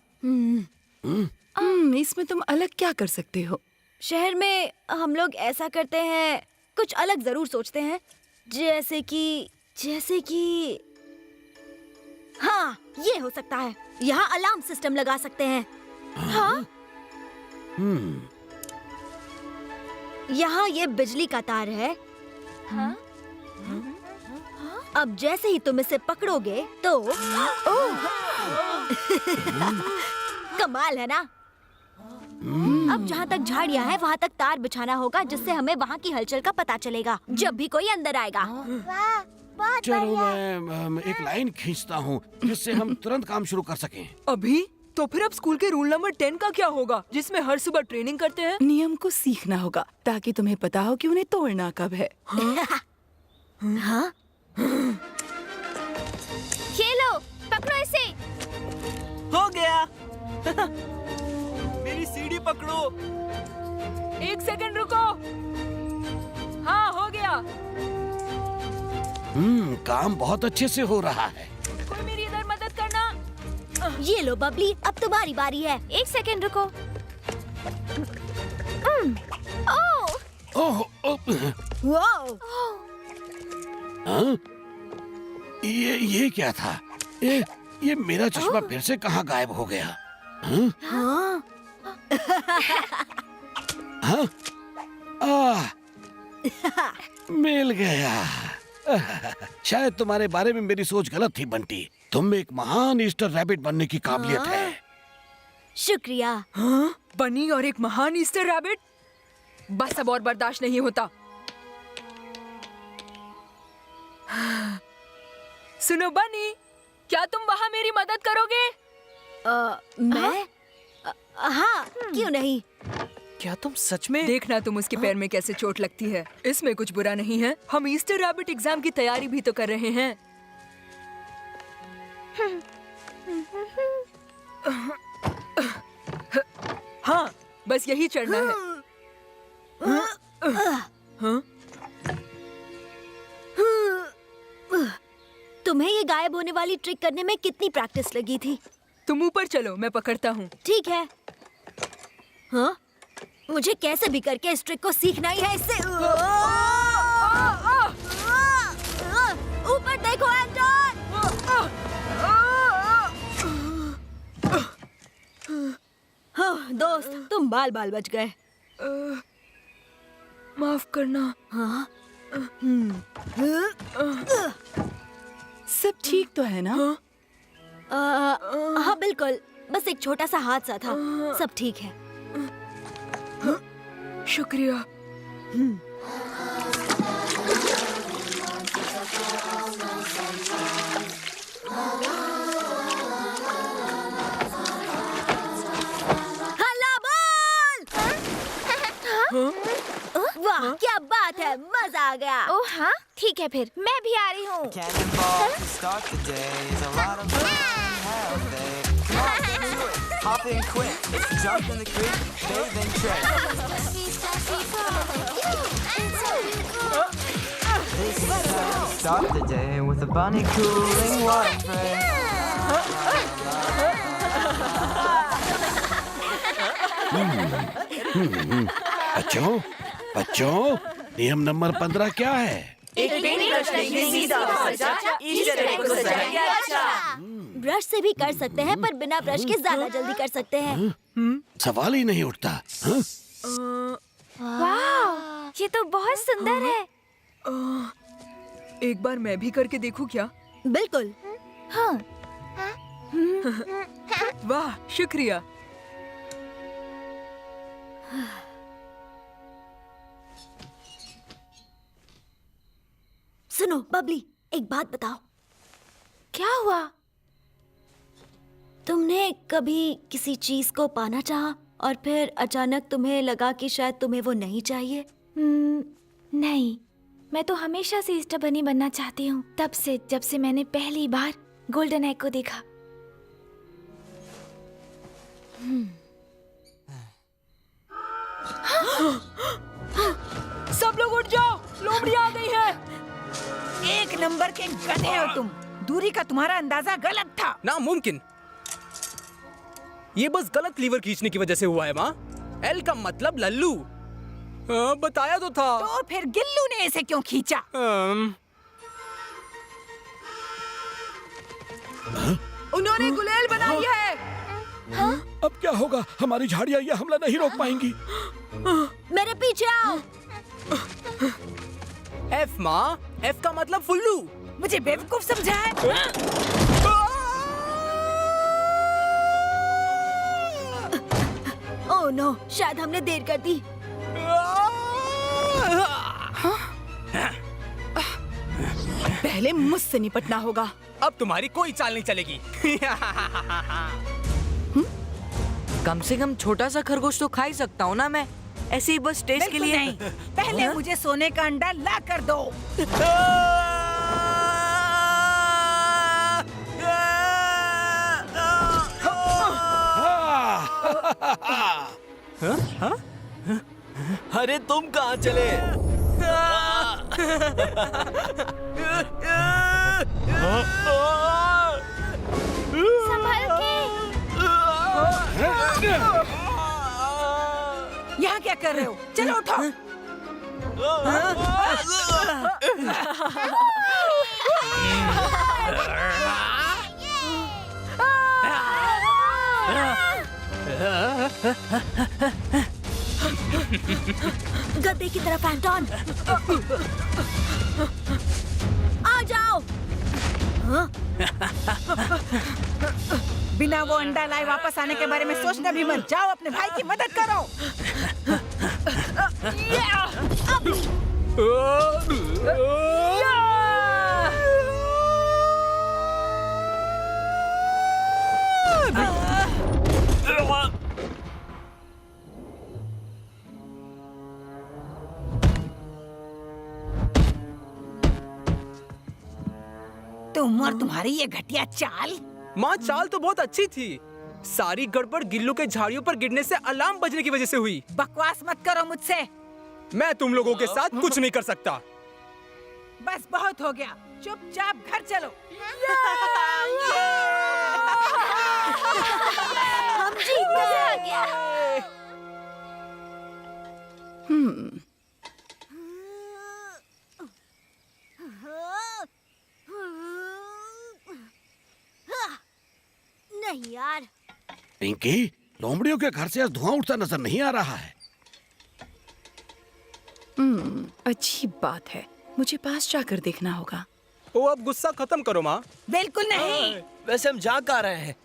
इसमें तुम अलग क्या कर सकते हो? शहर में हम लोग ऐसा करते हैं, कुछ अलग जरूर सोचते हैं। जैसे कि हाँ, ये हो सकता है। यहाँ अलार्म सिस्टम लगा सकते हैं। हाँ? यहाँ ये बिजली का तार है। हाँ? अब जैसे ही तुम इसे पकड़ोगे तो कमाल है ना? अब जहाँ तक झाड़ियाँ हैं वहाँ तक तार बिछाना होगा, जिससे हमें वहाँ की हलचल का पता चलेगा जब भी कोई अंदर आएगा। वाह, बहुत चलो बढ़िया। मैं एक लाइन खींचता हूँ जिससे हम तुरंत काम शुरू कर सकें। अभी? तो फिर अब स्कूल के रूल नंबर 10 का क्या होगा, जिसमें हर सुबह ट्रेनिंग करते हैं? नियम को सीखना होगा ताकि तुम्हें पता हो कि उन्हें तोड़ना कब है। हाँ? ये लो, पकड़ो इसे। हो गया। मेरी सीढ़ी पकड़ो। 1 सेकंड रुको। हाँ, हो गया। काम बहुत अच्छे से हो रहा है। कोई मेरी इधर मदद करना। ये लो बबली, अब तुम्हारी बारी है। 1 सेकंड रुको। ओह, ओह, वाओ! हाँ? ये क्या था? ये मेरा चश्मा फिर से कहाँ गायब हो गया? हाँ? हाँ? हाँ? मिल गया। शायद तुम्हारे बारे में मेरी सोच गलत थी बंटी। तुम में एक महान ईस्टर रैबिट बनने की काबिलियत है। शुक्रिया। हाँ? बनी और एक महान ईस्टर रैबिट? बस अब और बर्दाश्त नहीं होता। सुनो बनी, क्या तुम वहाँ मेरी मदद करोगे? मैं? हाँ, क्यों नहीं? क्या तुम सच में? देखना तुम उसके पैर में कैसे चोट लगती है। इसमें कुछ बुरा नहीं है। हम ईस्टर रैबिट एग्जाम की तैयारी भी तो कर रहे हैं। हाँ, बस यही चढ़ना है। हाँ? तुम्हें ये गायब होने वाली ट्रिक करने में कितनी प्रैक्टिस लगी थी? तुम ऊपर चलो, मैं पकड़ता हूँ। ठीक है। हाँ? मुझे कैसे भी करके इस ट्रिक को सीखना ही है। इससे ऊपर देखो एंटन। दोस्त, तुम बाल बाल बच गए। माफ करना। हाँ? सब ठीक तो है ना? हाँ बिल्कुल, बस एक छोटा सा हादसा था। सब ठीक है। शुक्रिया। हल्ला बोल! वाह, क्या बात है, मजा आ गया। ओह हाँ, ठीक है फिर मैं भी आ रही हूँ। Cannonball to start the day is a lot of fun. Hell, babe. Come on, get to it. Hop in quick. Jump in the creek, bathe and trick. This is how we start the day with a bunny cooling water spray. बच्चों, बच्चों, नियम number 15 क्या है? एक pen brush लेंगे, सीधा सजा, Easter egg को सजाएंगे अच्छा। ब्रश से भी कर सकते हैं, पर बिना ब्रश के ज्यादा जल्दी कर सकते हैं। सवाल ही नहीं उठता। हाँ? वाह, ये तो बहुत सुंदर है। एक बार मैं भी करके देखूं क्या? बिल्कुल। हाँ। वाह, शुक्रिया। सुनो बबली, एक बात बताओ। क्या हुआ? तुमने कभी किसी चीज को पाना चाहा और फिर अचानक तुम्हें लगा कि शायद तुम्हें वो नहीं चाहिए? नहीं, मैं तो हमेशा से ईस्टर बनी बनना चाहती हूँ। तब से, जब से मैंने पहली बार गोल्डन एग को देखा। सब लोग उठ जाओ, लोमड़ी आ गई है। एक नंबर के गधे हो तुम। दूरी का तुम्हारा अंदाजा गलत था। नामुमकिन। ये बस गलत लीवर खींचने की वजह से हुआ है माँ। एल का मतलब लल्लू। हाँ, बताया तो था। तो फिर गिल्लू ने इसे क्यों खींचा? उन्होंने गुलेल बनाई है। अब क्या होगा? हमारी झाड़ियाँ ये हमला नहीं रोक पाएंगी। मेरे पीछे आओ। एफ माँ, एफ का मतलब फुल्लू। मुझे बेवकूफ समझा है? ओह नो, शायद हमने देर कर दी। पहले मुझसे निपटना होगा। अब तुम्हारी कोई चाल नहीं चलेगी। कम से कम छोटा सा खरगोश तो खा ही सकता हूँ ना मैं। ऐसे ही बस टेस्ट के लिए। नहीं, पहले मुझे सोने का अंडा ला कर दो। अरे तुम कहाँ चले? संभल के। यहाँ क्या कर रहे हो? चलो उठो। गद्दे की तरफ एंटोन, आ जाओ। हाँ? बिना वो अंडा लाए वापस आने के बारे में सोचना भी मत। जाओ अपने भाई की मदद करो। तुम और तुम्हारी ये घटिया चाल। माँ, चाल तो बहुत अच्छी थी। सारी गड़बड़ गिल्लू के झाड़ियों पर गिरने से अलार्म बजने की वजह से हुई। बकवास मत करो मुझसे। मैं तुम लोगों के साथ कुछ नहीं कर सकता। बस बहुत हो गया, चुपचाप घर चलो। हम जीत गए। नहीं यार। पिंकी, लोमड़ियों के घर से आज धुआं उठता नजर नहीं आ रहा है। अच्छी बात है, मुझे पास जाकर देखना होगा। ओ, अब गुस्सा खत्म करो माँ। बिल्कुल नहीं। वैसे हम जा कहाँ रहे हैं?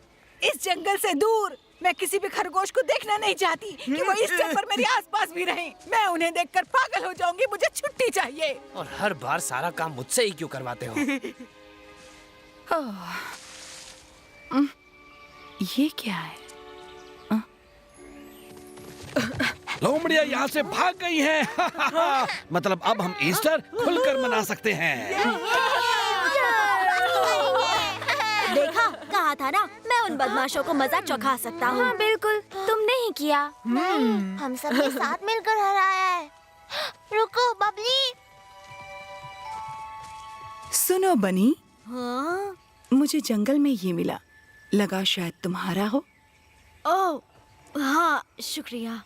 इस जंगल से दूर। मैं किसी भी खरगोश को देखना नहीं चाहती कि वो इस टाइम पर मेरे आसपास भी रहें। मैं उन्हें देखकर पागल हो जाऊंगी। मुझे छुट्टी चाहिए। और हर बार सारा काम मुझसे ही क्यों करवाते हो? ये क्या है? लोमड़ियाँ यहाँ से भाग गई हैं। मतलब अब हम ईस्टर खुलकर मना सकते हैं। देखा, कहा था ना, मैं उन बदमाशों को मजा चखा सकता हूँ। हाँ बिल्कुल, तुमने ही किया। हम सबने साथ मिलकर हराया है। रुको बबली। सुनो बनी, हाँ? मुझे जंगल में ये मिला, लगा शायद तुम्हारा हो। ओह, हाँ, शुक्रिया।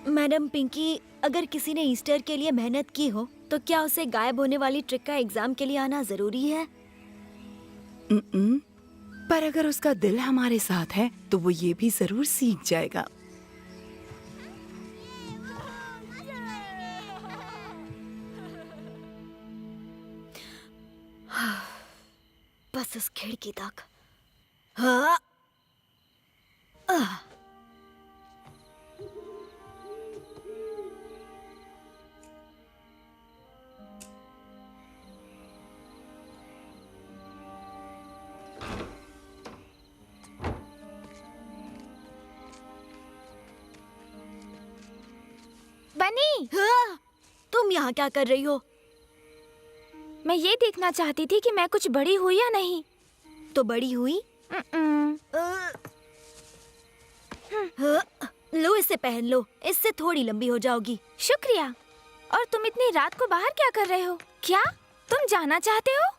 मैडम पिंकी, अगर किसी ने ईस्टर के लिए मेहनत की हो तो क्या उसे गायब होने वाली ट्रिक का एग्जाम के लिए आना जरूरी है? पर अगर उसका दिल हमारे साथ है तो वो ये भी जरूर सीख जाएगा। बस उस खिड़की तक। हाँ। बनी, हाँ, तुम यहाँ क्या कर रही हो? मैं ये देखना चाहती थी कि मैं कुछ बड़ी हुई या नहीं। तो बड़ी हुई? लो, इसे पहन लो, इससे थोड़ी लंबी हो जाओगी। शुक्रिया। और तुम इतनी रात को बाहर क्या कर रहे हो? क्या तुम जाना चाहते हो?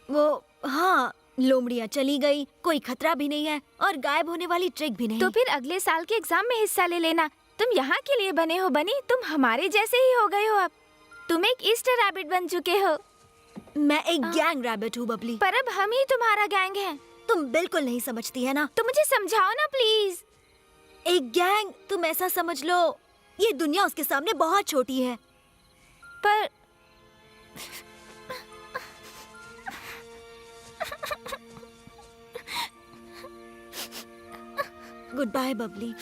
वो, हाँ, लोमड़ियाँ चली गई, कोई खतरा भी नहीं है और गायब होने वाली ट्रिक भी नहीं। तो फिर अगले साल के एग्जाम में हिस्सा ले लेना। तुम यहाँ के लिए बने हो बनी, तुम हमारे जैसे ही हो गए हो अब। तुम एक ईस्टर रैबिट बन चुके हो। मैं एक गैंग रैबिट हूँ बबली। पर अब हम ही तुम्हारा गैंग है। तुम बिल्कुल नहीं समझती है ना। तो मुझे समझाओ ना प्लीज। एक गैंग, तुम ऐसा समझ लो, ये दुनिया उसके सामने बहुत छोटी है। पर गुड बाय बबली।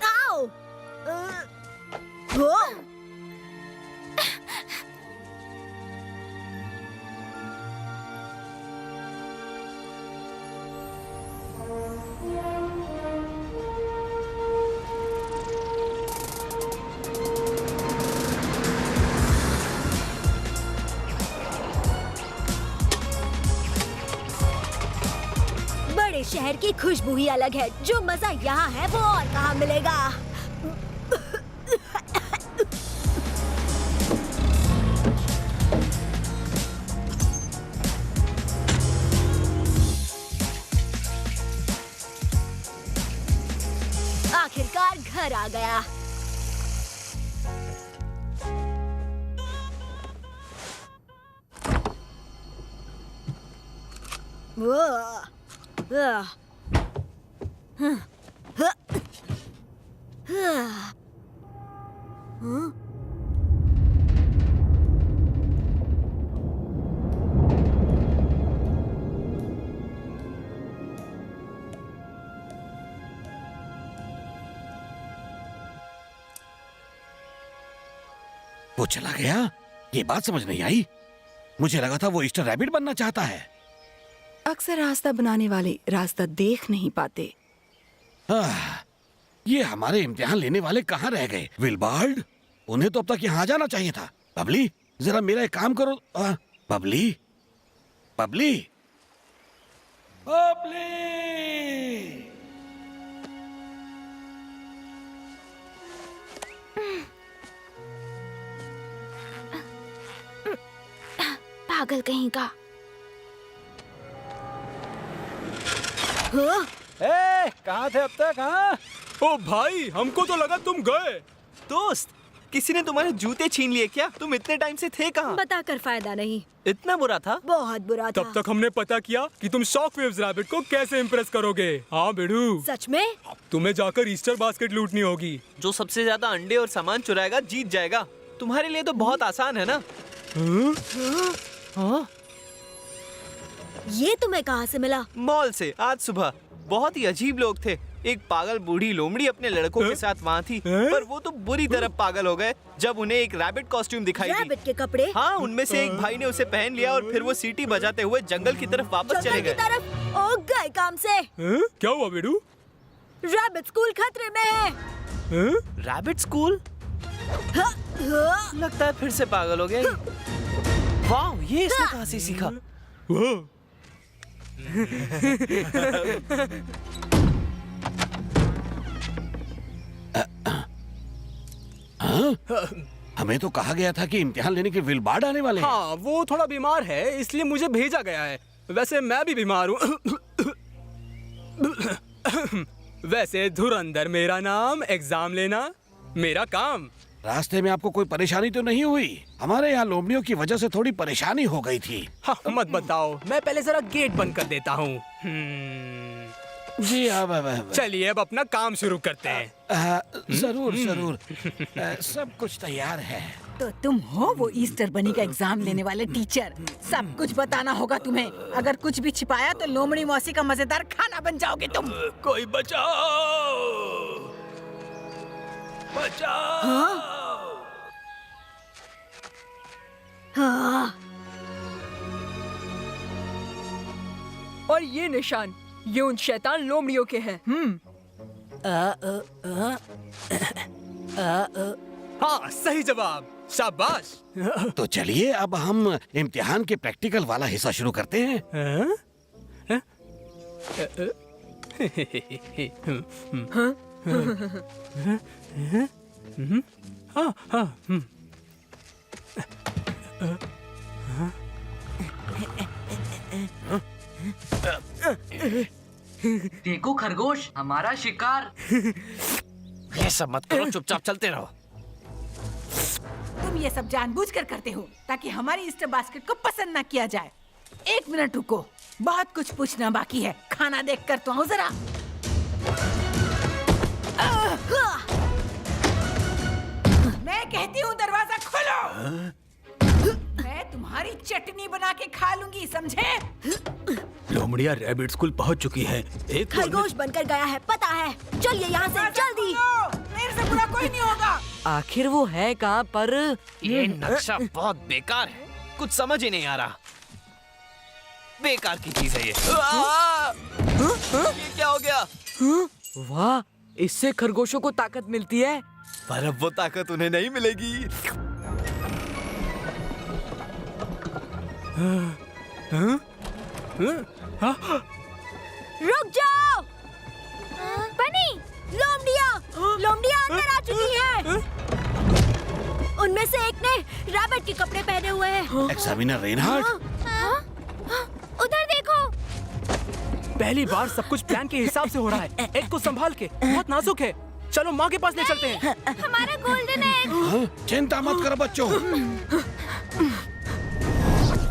आओ। वो बड़े शहर की खुशबू ही अलग है। जो मजा यहाँ है वो और कहाँ मिलेगा। आखिरकार घर आ गया। वो चला गया? ये बात समझ नहीं आई। मुझे लगा था वो ईस्टर रैबिट बनना चाहता है। अक्सर रास्ता बनाने वाले रास्ता देख नहीं पाते। ये हमारे इम्तिहान लेने वाले कहाँ रह गए? विलबार्ड, उन्हें तो अब तक यहाँ जाना चाहिए था। बबली, जरा मेरा एक काम करो। बबली, बबली, बबली। पागल कहीं का। कहाँ थे अब तक? हाँ, ओ भाई, हमको तो लगा तुम गए। दोस्त, किसी ने तुम्हारे जूते छीन लिए क्या? तुम इतने टाइम से थे कहाँ? बताकर फायदा नहीं। इतना बुरा था? बहुत बुरा था। तब तक हमने पता किया कि तुम शॉकवेव्स रैबिट को कैसे इम्प्रेस करोगे। हाँ बेडू, सच में? तुम्हें जाकर ईस्टर बास्केट लूटनी होगी। जो सबसे ज्यादा अंडे और सामान चुराएगा जीत जाएगा। तुम्हारे लिए तो बहुत आसान है ना? हाँ? ये तुम्हें कहाँ से मिला? मॉल से आज सुबह। बहुत ही अजीब लोग थे। एक पागल बूढ़ी लोमड़ी अपने लड़कों के साथ वहाँ थी, पर वो तो बुरी तरह पागल हो गए जब उन्हें एक रैबिट कॉस्ट्यूम दिखाई दी। रैबिट के कपड़े? हाँ, उनमें से एक भाई ने उसे पहन लिया और फिर वो सीटी बजाते हुए जंगल की तरफ वापस चले गए। ओ गए काम से। क्या हुआ बेडू? रैबिट स्कूल खतरे में है। Rabbit school? लगता है फिर से पागल हो गया। वाह, ये इसने कहाँ से सीखा? हमें तो कहा गया था कि इम्तिहान लेने के विलबार्ड आने वाले हैं। हाँ, वो थोड़ा बीमार है, इसलिए मुझे भेजा गया है। वैसे मैं भी बीमार हूँ। वैसे धुरंधर मेरा नाम, एग्जाम लेना मेरा काम। रास्ते में आपको कोई परेशानी तो नहीं हुई? हमारे यहाँ लोमड़ियों की वजह से थोड़ी परेशानी हो गई थी। हाँ, मत बताओ, मैं पहले जरा गेट बंद कर देता हूँ। जी अब चलिए अब अपना काम शुरू करते हैं। जरूर जरूर, सब कुछ तैयार है। तो तुम हो वो ईस्टर बनी का एग्जाम लेने वाले टीचर। सब कुछ बताना होगा तुम्हें। अगर कुछ भी छिपाया तो लोमड़ी मौसी का मजेदार खाना बन जाओगे तुम। कोई बचाओ, बचाओ। हाँ। और ये निशान, ये उन शैतान लोमड़ियों के हैं। हाँ, सही जवाब, शाबाश। तो चलिए अब हम इम्तिहान के प्रैक्टिकल वाला हिस्सा शुरू करते हैं। देखो खरगोश, हमारा शिकार। ये सब मत करो, चुपचाप चलते रहो। तुम ये सब जानबूझकर करते हो ताकि हमारी ईस्टर बास्केट को पसंद ना किया जाए। एक मिनट रुको, बहुत कुछ पूछना बाकी है। खाना देख कर तो आओ जरा। मैं कहती हूँ दरवाजा खोलो। मैं तुम्हारी चटनी बना के खा लूंगी, समझे? लोमड़िया रैबिट स्कूल पहुंच चुकी है। एक खरगोश बनकर गया है, पता है। चलिए यहाँ से जल्दी। मेरे से बुरा कोई नहीं होगा। आखिर वो है कहाँ पर? ये नक्शा बहुत बेकार है, कुछ समझ ही नहीं आ रहा। बेकार की चीज है ये। ये क्या हो गया? वाह, इससे खरगोशों को ताकत मिलती है। पर अब वो ताकत उन्हें नहीं मिलेगी। रुक जाओ। बनी, लोमड़िया अंदर आ चुकी है। उनमें से एक ने रैबिट के कपड़े पहने हुए हैं। एग्जामिनर रेनहार्ड, उधर देखो। पहली बार सब कुछ प्लान के हिसाब से हो रहा है। एग को संभाल के, बहुत नाजुक है। चलो माँ के पास ले चलते हैं। हमारा गोल्डन एग। चिंता मत करो बच्चों।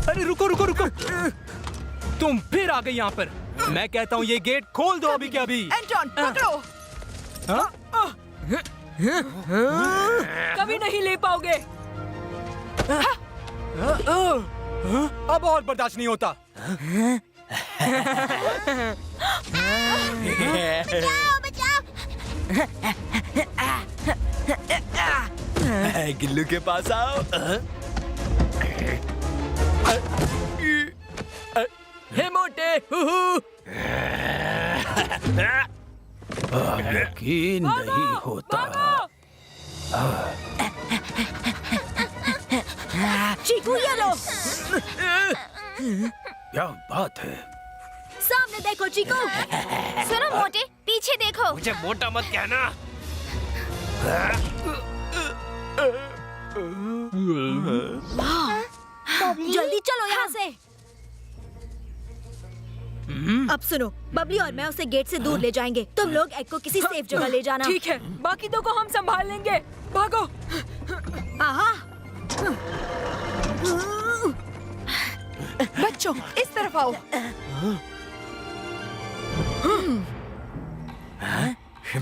अरे रुको रुको रुको। तुम फिर आ गई यहाँ पर। मैं कहता हूँ ये गेट खोल दो अभी के अभी। एंटोन, पकड़ो। कभी नहीं ले पाओगे। अब और बर्दाश्त नहीं होता। गिल्लू के पास आओ। हे मोटे, यकीन नहीं होता। चीकू, ये लो। क्या बात है? सामने देखो चीकू। सुनो मोटे, पीछे देखो। मुझे मोटा मत कहना। जल्दी चलो यहाँ से। अब सुनो, बबली और मैं उसे गेट से दूर ले जाएंगे। तुम लोग एग को किसी सेफ जगह ले जाना। ठीक है, बाकी दो को हम संभाल लेंगे। भागो। आहा। बच्चों, इस तरफ आओ।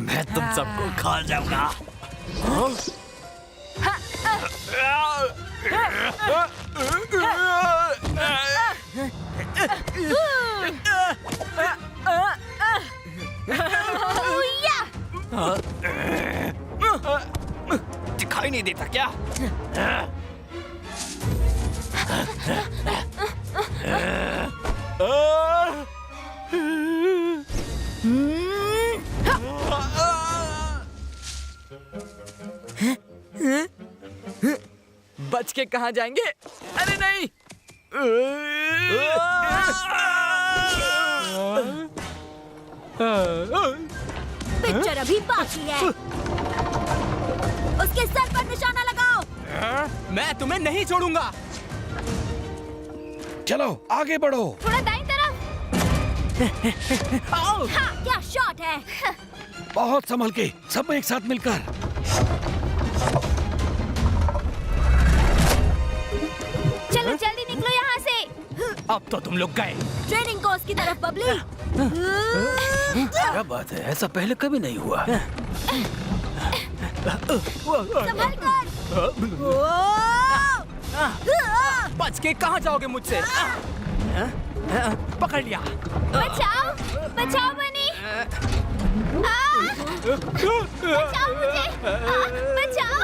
मैं तुम सबको खा जाऊंगा। दिखाई नहीं देता क्या? बच के कहाँ जाएंगे? अरे नहीं। पिक्चर अभी बाकी है। उसके सर पर निशाना लगाओ। मैं तुम्हें नहीं छोड़ूंगा। चलो आगे बढ़ो। थोड़ा दाईं तरफ। हाँ, क्या शॉट है। बहुत संभल के, सब एक साथ मिलकर। चलो जल्दी निकलो यहाँ से। अब तो तुम लोग गए। ट्रेनिंग कोर्स की तरफ बबली। क्या बात है, ऐसा पहले कभी नहीं हुआ। संभल कर। बच के कहाँ जाओगे मुझसे? पकड़ लिया। बचाओ, बचाओ बनी। बचाओ मुझे। बचाओ।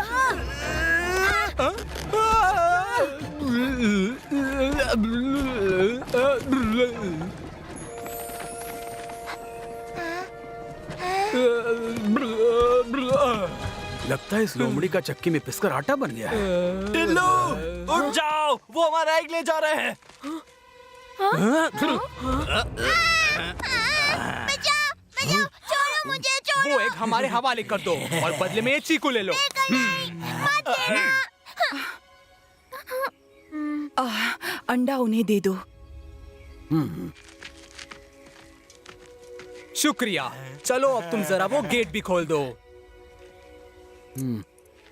लगता है इस लोमड़ी का चक्की में पिसकर आटा बन गया है। टिल्लू, उठ जाओ, वो हमारा एग ले जा रहे हैं। बचाओ, बचाओ, छोड़ो मुझे, छोड़ो। वो एग हमारे हवाले कर दो और बदले में चीकू ले लो। मत देना। अंडा उन्हें दे दो। शुक्रिया। चलो अब तुम जरा वो गेट भी खोल दो।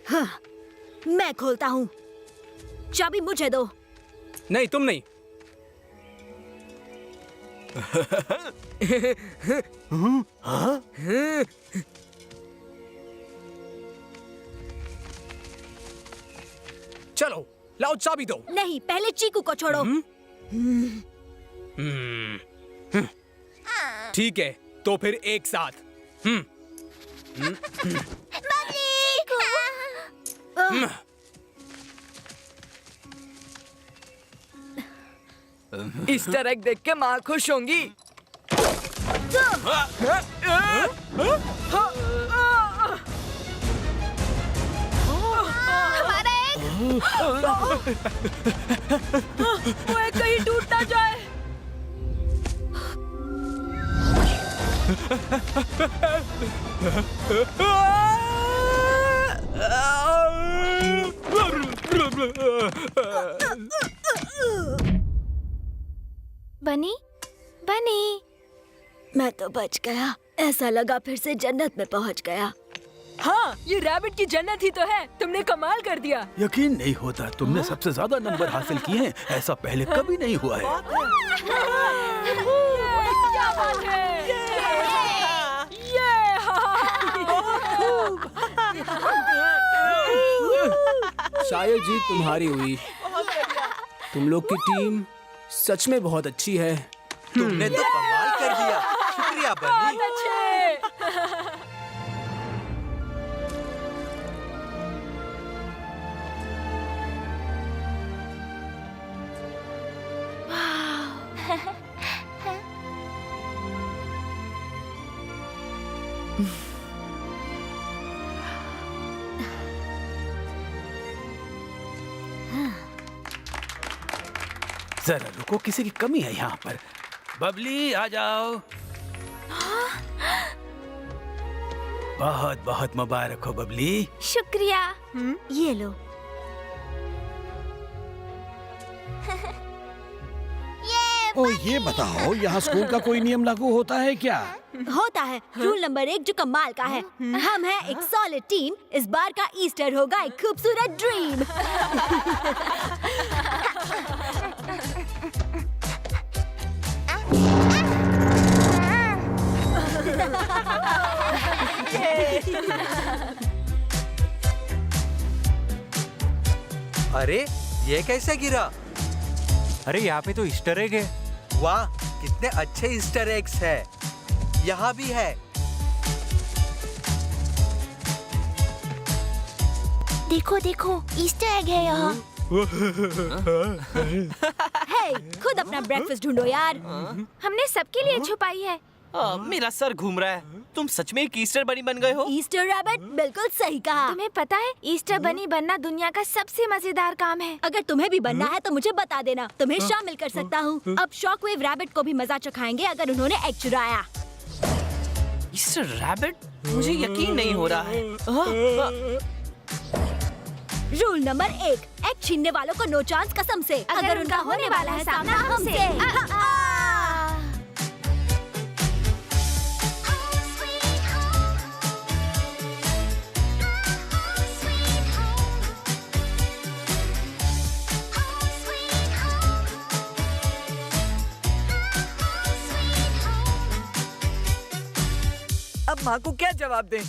हाँ, मैं खोलता हूँ। चाबी मुझे दो। नहीं, तुम नहीं। चलो लाओ चाबी दो। नहीं, पहले चीकू को छोड़ो। ठीक है, तो फिर एक साथ। ईस्टर एग देख के माँ खुश होंगी। हमारा एग। वो एग कहीं टूट ना जाए। बनी, बनी। मैं तो बच गया। ऐसा लगा फिर से जन्नत में पहुंच गया। हाँ, ये रैबिट की जन्नत ही तो है। तुमने कमाल कर दिया। यकीन नहीं होता, तुमने सबसे ज्यादा नंबर हासिल किए हैं। ऐसा पहले कभी नहीं हुआ है। बात है। ये शायद जीत तुम्हारी हुई। तुम लोग की टीम सच में बहुत अच्छी है। तुमने तो कमाल कर दिया। शुक्रिया बनी। बहुत अच्छे। जरा रुको, किसी की कमी है यहाँ पर। बबली आ जाओ। बहुत बहुत मुबारक हो बबली। शुक्रिया। ये लो। ओ ये बताओ, यहाँ स्कूल का कोई नियम लागू होता है क्या? होता है। रूल नंबर 1 जो कमाल का है। हम हैं एक सॉलिड टीम। इस बार का ईस्टर होगा एक खूबसूरत ड्रीम। अरे ये कैसे गिरा? अरे यहाँ पे तो ईस्टर एग है। वाह, कितने अच्छे ईस्टर एग्स है। यहाँ भी है। देखो देखो, ईस्टर एग है यहाँ। हे, खुद अपना ब्रेकफास्ट ढूंढो यार। हमने सबके लिए छुपाई है। मेरा सर घूम रहा है। तुम सच में एक ईस्टर बनी बन गए हो? ईस्टर रैबिट, बिल्कुल सही कहा। तुम्हें पता है, ईस्टर बनी बनना दुनिया का सबसे मजेदार काम है। अगर तुम्हें भी बनना है तो मुझे बता देना, तुम्हें शामिल कर सकता हूँ। अब शॉकवेव रैबिट को भी मजा चखाएंगे अगर उन्होंने एग चुराया। Easter rabbit? मुझे यकीन नहीं हो रहा है। रूल नंबर 1, एग छीनने वालों को नो चांस कसम से। अगर उनका होने वाला है सामना हमसे। अब माँ को क्या जवाब दें?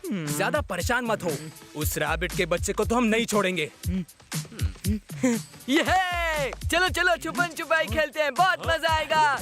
ज्यादा परेशान मत हो। उस रैबिट के बच्चे को तो हम नहीं छोड़ेंगे। ये चलो चलो छुपन छुपाई खेलते हैं, बहुत मजा आएगा।